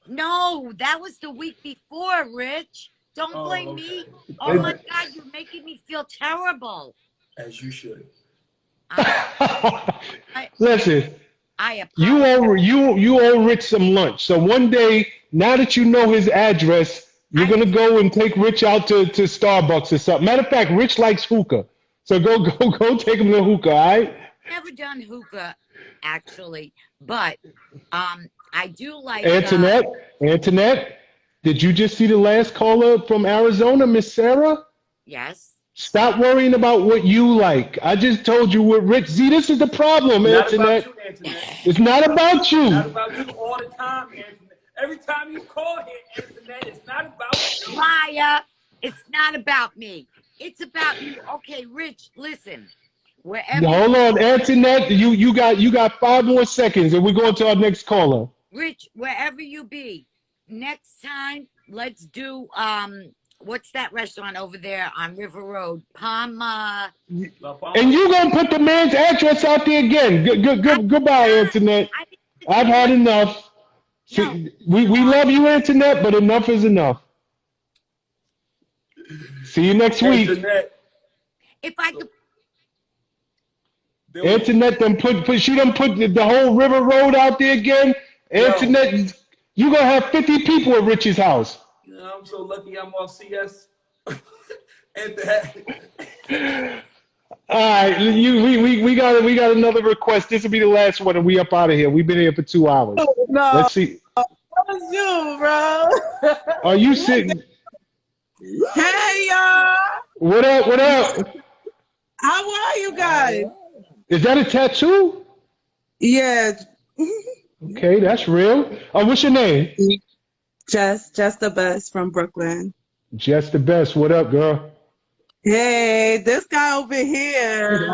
No, that was the week before, Rich. Don't blame me. Oh my God, you're making me feel terrible. As you should. Listen, I you apologize. you owe Rich some lunch. So one day, now that you know his address, you're gonna go and take Rich out to Starbucks or something. Matter of fact, Rich likes hookah, so go take him to hookah. All right? Never done hookah, actually, but I do like Antoinette, did you just see the last caller from Arizona, Miss Sarah? yes. Stop worrying about what you like. I just told you what Rich. See, this is the problem, Not Antoinette. about you, Antoinette. It's not about you. Not about you all the time, Antoinette. Every time you call here, Antoinette, it's not about you. Liar. It's not about me. It's about you. Okay, Rich, listen. Wherever Hold on, Antoinette. You got 5 more seconds, and we're going to our next caller. Rich, wherever you be, next time let's do what's that restaurant over there on River Road? Palma. And you gonna put the man's address out there again? Goodbye, Antoinette. I've had enough. No. See, we love you, Antoinette, but enough is enough. See you next week. Antoinette, If I could Antoinette done she done put the whole River Road out there again. Antoinette, you gonna have 50 people at Rich's house. you know, I'm so lucky I'm off CS. Antoinette. All right, we got another request. This will be the last one, and we up out of here. We've been here for 2 hours. No, Let's see. it's you, bro. Are you sitting? Hey, y'all. What up? What up? How are you guys? Is that a tattoo? Yeah, Okay, that's real. What's your name? just the best from Brooklyn. Jess the best. What up, girl? Hey, this guy over here.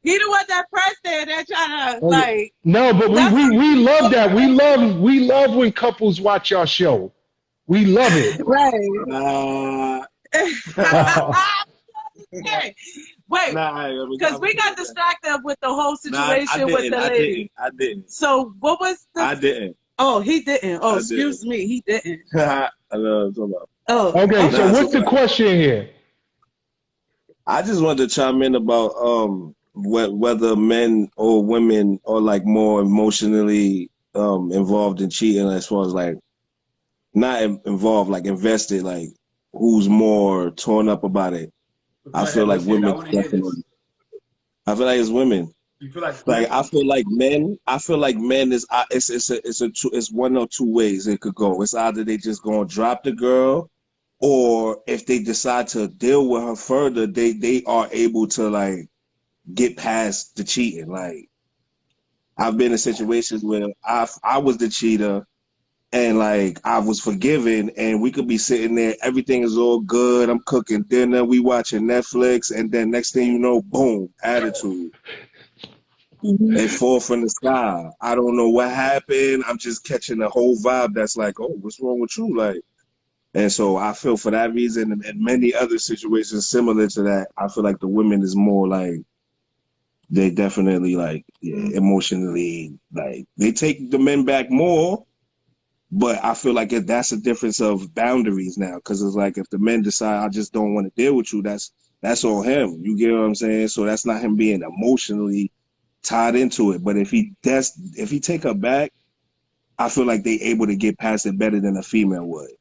He the one that pressed it. They're trying to like. No, but we love that. We love when couples watch our show. We love it. Right. Hey, wait, because we got distracted with the whole situation with the lady. I didn't. So what was the? I didn't. Oh, he didn't. Oh, I excuse me, he didn't. I know what I'm talking about. Oh, Okay, so Nah, what's it's the okay. question here? I just wanted to chime in about whether men or women are like more emotionally involved in cheating, as far as like not involved, like invested, like who's more torn up about it. I feel like women definitely. I feel like it's women. You feel like I feel like men. I feel like men is it's one or two ways it could go. It's either they just gonna drop the girl, or if they decide to deal with her further, they are able to like get past the cheating. Like I've been in situations where I was the cheater, and like I was forgiven, and we could be sitting there, everything is all good. I'm cooking dinner, we watching Netflix, and then next thing you know, boom, attitude. They fall from the sky. I don't know what happened. I'm just catching the whole vibe that's like, oh, what's wrong with you? Like, and so I feel for that reason and many other situations similar to that, I feel like the women is more like, they definitely like, yeah, emotionally, like they take the men back more, but I feel like that's a difference of boundaries now. Cause it's like, if the men decide, I just don't want to deal with you, that's on him. You get what I'm saying? So that's not him being emotionally tied into it. But if he take her back, I feel like they able to get past it better than a female would.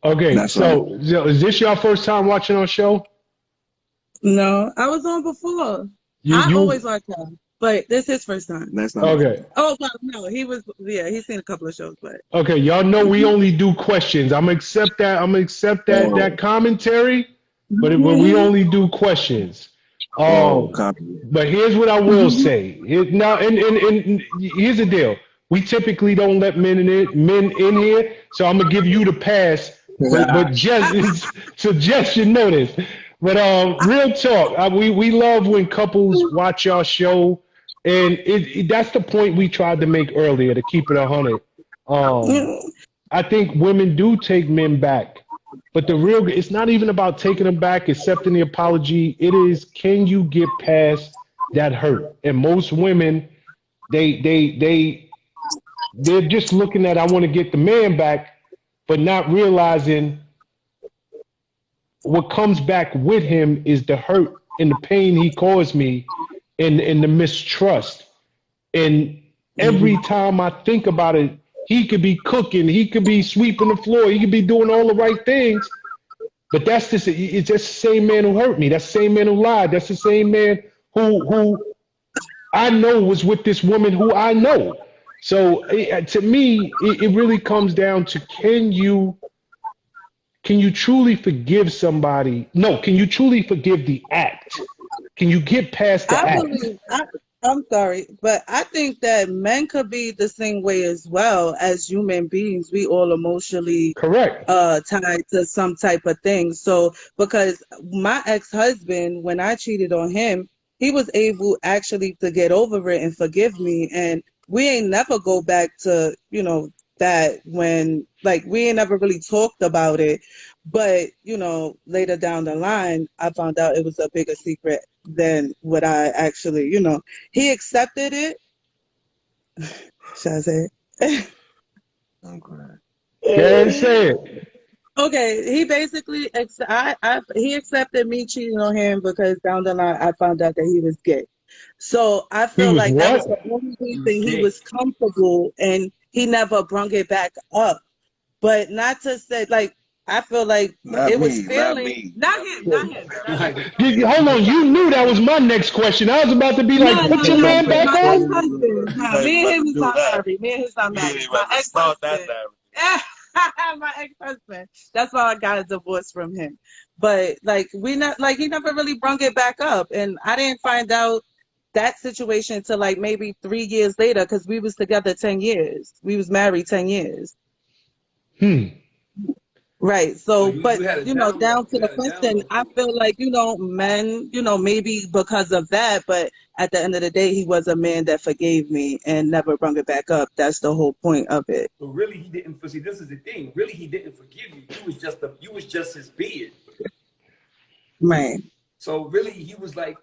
Okay, That's so is this your first time watching our show? No, I was on before. I always watch him, but this is his first time. That's not okay. Oh no, he was. Yeah, he's seen a couple of shows, but Okay, y'all know we only do questions. I'm gonna accept that commentary, but we only do questions. But here's what I will say. Now, and here's the deal. We typically don't let men in here, so I'm gonna give you the pass. But just suggestion notice. But real talk, we love when couples watch our show, and that's the point we tried to make earlier to keep it 100. I think women do take men back, but it's not even about taking them back, accepting the apology. It is, can you get past that hurt? And most women, they're just looking at, I want to get the man back, but not realizing what comes back with him is the hurt and the pain he caused me and the mistrust. And every time I think about it, he could be cooking, he could be sweeping the floor, he could be doing all the right things, but it's just the same man who hurt me. That's the same man who lied. That's the same man who I know was with this woman who I know. So to me, it really comes down to, can you truly forgive somebody? No, can you truly forgive the act? Can you get past the act? I'm sorry, but I think that men could be the same way as well. As human beings, we all emotionally correct tied to some type of thing. So because my ex-husband, when I cheated on him, he was able actually to get over it and forgive me, and we ain't never go back to, that when, like, we ain't never really talked about it. But, later down the line, I found out it was a bigger secret than what I actually, he accepted it. Should I say it? Yeah, say it. Okay, he basically, he accepted me cheating on him because down the line, I found out that he was gay. So I feel like that was the only reason he was comfortable, and he never brung it back up. But not to say, like, I feel like it was feeling. Not him. Hold on, you knew that was my next question. I was about to be like, put your man back on. Me and him is not married. Me and him is not married. My ex-husband. My ex-husband. That's why I got a divorce from him. But like he never really brung it back up, and I didn't find out that situation till like maybe 3 years later, because we was together 10 years. We was married 10 years. Right. So, but down to the question, I feel like, men, maybe because of that, but at the end of the day, he was a man that forgave me and never brought it back up. That's the whole point of it. But really, he didn't. See, this is the thing. Really, he didn't forgive you. You was just his beard. Right. So really, he was like,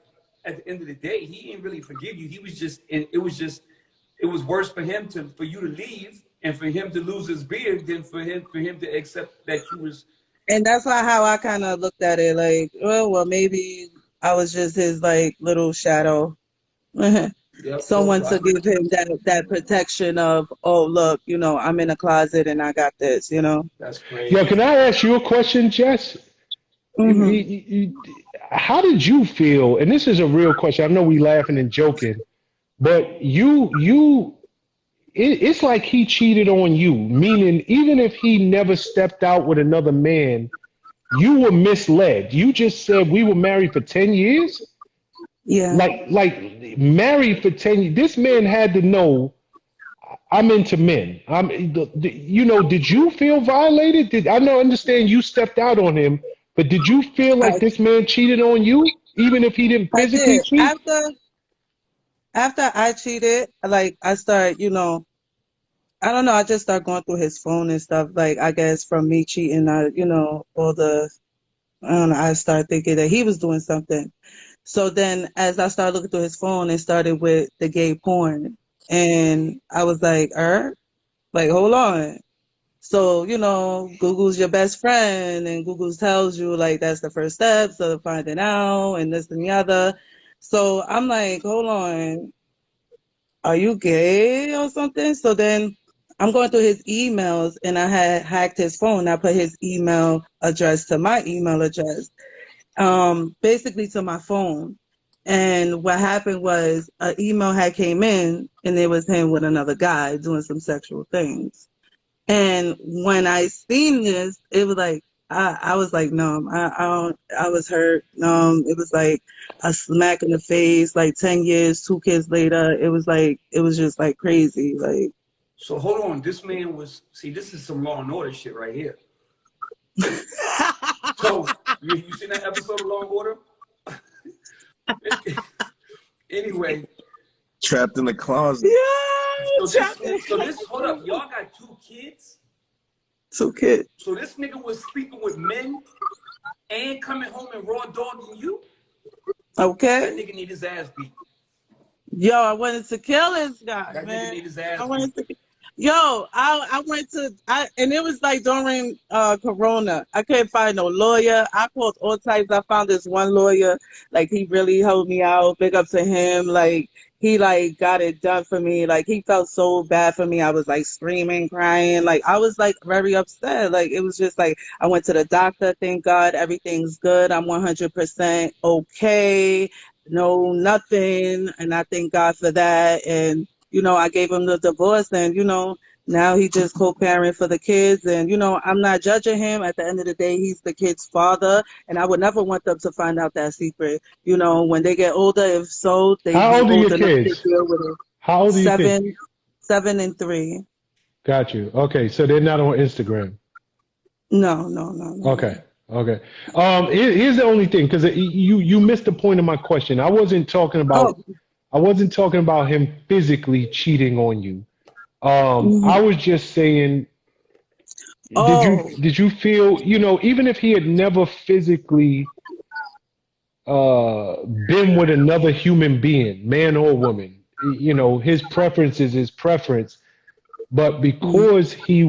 at the end of the day, he didn't really forgive you. He was just, and it was worse for him for you to leave and for him to lose his beard than for him to accept that you was. And that's how I kind of looked at it. Like, well, maybe I was just his like little shadow. Someone to give him that protection of, oh, look, I'm in a closet and I got this, That's crazy. Yo, can I ask you a question, Jess? How did you feel? And this is a real question. I know we laughing and joking, but it's like he cheated on you, meaning even if he never stepped out with another man, you were misled. You just said we were married for 10 years. Yeah. Like married for 10 years. This man had to know I'm into men. Did you feel violated? I understand you stepped out on him, but did you feel like this man cheated on you, even if he didn't physically cheat? after I cheated, like I started, I don't know, I just started going through his phone and stuff. Like I guess from me cheating, I don't know, I started thinking that he was doing something. So then as I started looking through his phone, it started with the gay porn. And I was like, like, hold on. So, Google's your best friend, and Google tells you like that's the first steps of finding out and this and the other. So I'm like, hold on, are you gay or something? So then I'm going through his emails, and I had hacked his phone. I put his email address to my email address, basically to my phone. And what happened was an email had came in, and it was him with another guy doing some sexual things. And when I seen this, it was like I was like numb. I was hurt. It was like a smack in the face. Like 10 years, 2 kids later, it was just like crazy. Like, so hold on, this man was, see, this is some Law and Order shit right here. So you seen that episode of Law and Order? Anyway, trapped in the closet. Yeah. So this, hold up, y'all got 2 kids? 2 kids. So this nigga was sleeping with men and coming home and raw dogging you? Okay. That nigga need his ass beat. Yo, I wanted to kill this guy, That man. nigga need his ass I beat. wanted to. Yo, I went to, and it was like during Corona. I couldn't find no lawyer. I called all types. I found this one lawyer, like he really helped me out. Big up to him. Like he like got it done for me. Like he felt so bad for me. I was like screaming, crying. Like I was like very upset. Like it was just like I went to the doctor. Thank God everything's good. I'm 100% okay. No, nothing. And I thank God for that. And I gave him the divorce, and, now he just co-parent for the kids. And, I'm not judging him. At the end of the day, he's the kid's father. And I would never want them to find out that secret. When they get older, if so, they How old are your old enough to kids? deal with it. How old are your kids? 7 and 3. Got you. Okay, so they're not on Instagram. No. Okay. Here's the only thing, because you missed the point of my question. I wasn't talking about him physically cheating on you. I was just saying, did you feel, even if he had never physically been with another human being, man or woman, his preference is his preference, but because he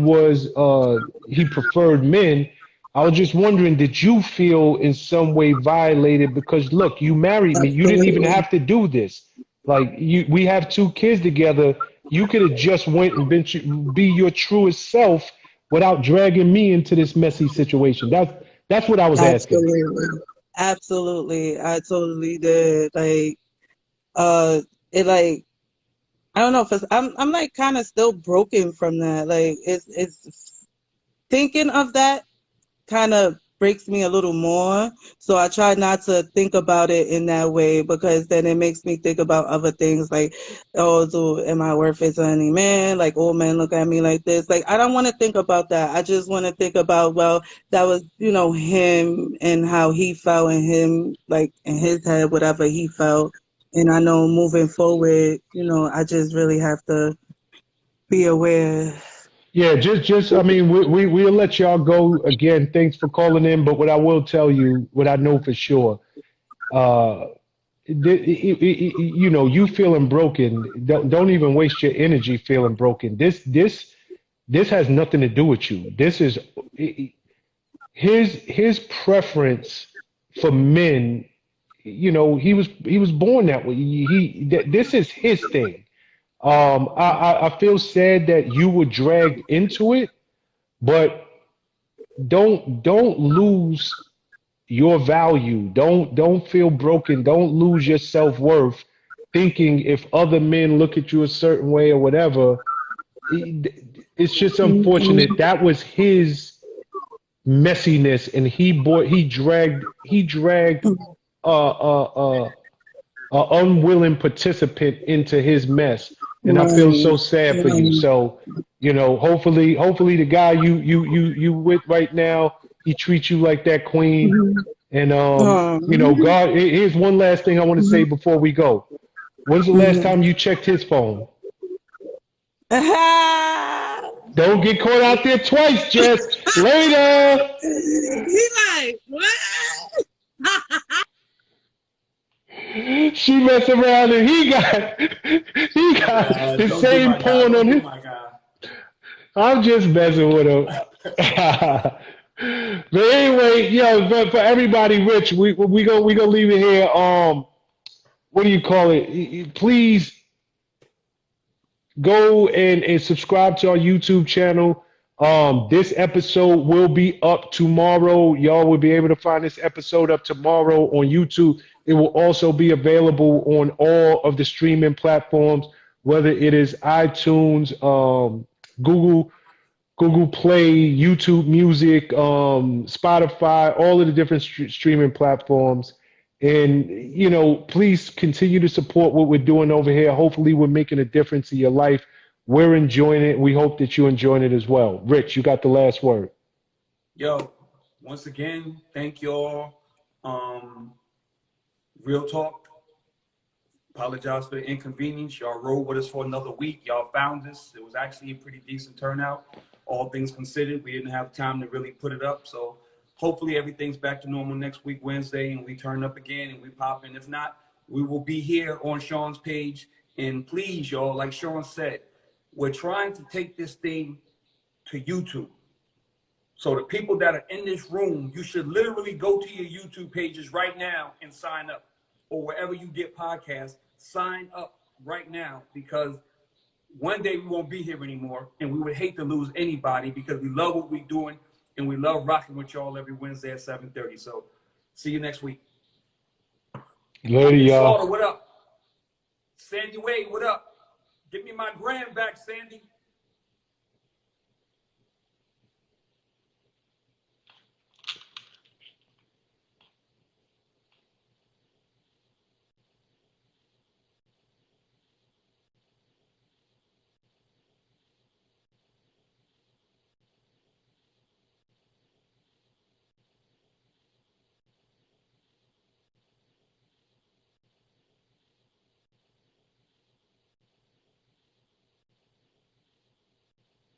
preferred men, I was just wondering, did you feel in some way violated? Because look, you married me. You didn't even have to do this. Like we have 2 kids together. You could have just went and be your truest self without dragging me into this messy situation. That's what I was asking. Absolutely. I totally did. Like, it like, I don't know if I'm like kind of still broken from that. Like it's thinking of that kind of breaks me a little more. So I try not to think about it in that way, because then it makes me think about other things like, am I worth it to any man? Like, all men look at me like this. Like, I don't want to think about that. I just want to think about, well, that was, him and how he felt, and him, like, in his head, whatever he felt. And I know moving forward, I just really have to be aware. Yeah, I mean, we'll let y'all go again. Thanks for calling in. But what I will tell you, what I know for sure, you feeling broken. Don't even waste your energy feeling broken. This has nothing to do with you. This is his preference for men. He was born that way. This is his thing. I feel sad that you were dragged into it, but don't lose your value. Don't feel broken. Don't lose your self-worth thinking if other men look at you a certain way or whatever. It's just unfortunate. That was his messiness, and he dragged a unwilling participant into his mess. And I feel so sad for you. So, hopefully the guy you with right now, he treats you like that queen. And God, here's one last thing I want to say before we go. When's the last time you checked his phone? Don't get caught out there twice, Jess. Later. He like, what? She messed around and he got the Don't do same my guy. porn Don't on do his. my guy. I'm just messing with him. But anyway, yo, for everybody, Rich, we gonna leave it here. What do you call it? Please go and subscribe to our YouTube channel. This episode will be up tomorrow. Y'all will be able to find this episode up tomorrow on YouTube. It will also be available on all of the streaming platforms, whether it is iTunes, Google Play, YouTube Music, Spotify, all of the different streaming platforms. And, you know, please continue to support what we're doing over here. Hopefully we're making a difference in your life. We're enjoying it. We hope that you're enjoying it as well. Rich, you got the last word. Yo, once again, thank y'all. Real talk. Apologize for the inconvenience. Y'all rode with us for another week. Y'all found us. It was actually a pretty decent turnout. All things considered, we didn't have time to really put it up. So hopefully everything's back to normal next week, Wednesday, and we turn up again and we pop in. If not, we will be here on Sean's page. And please, y'all, like Sean said, we're trying to take this thing to YouTube. So the people that are in this room, you should literally go to your YouTube pages right now and sign up. Or wherever you get podcasts, sign up right now, because one day we won't be here anymore, and we would hate to lose anybody because we love what we're doing and we love rocking with y'all every Wednesday at 7:30. So see you next week. Later, y'all. Slaughter, what up? Sandy Wade, what up? Give me my gram back, Sandy.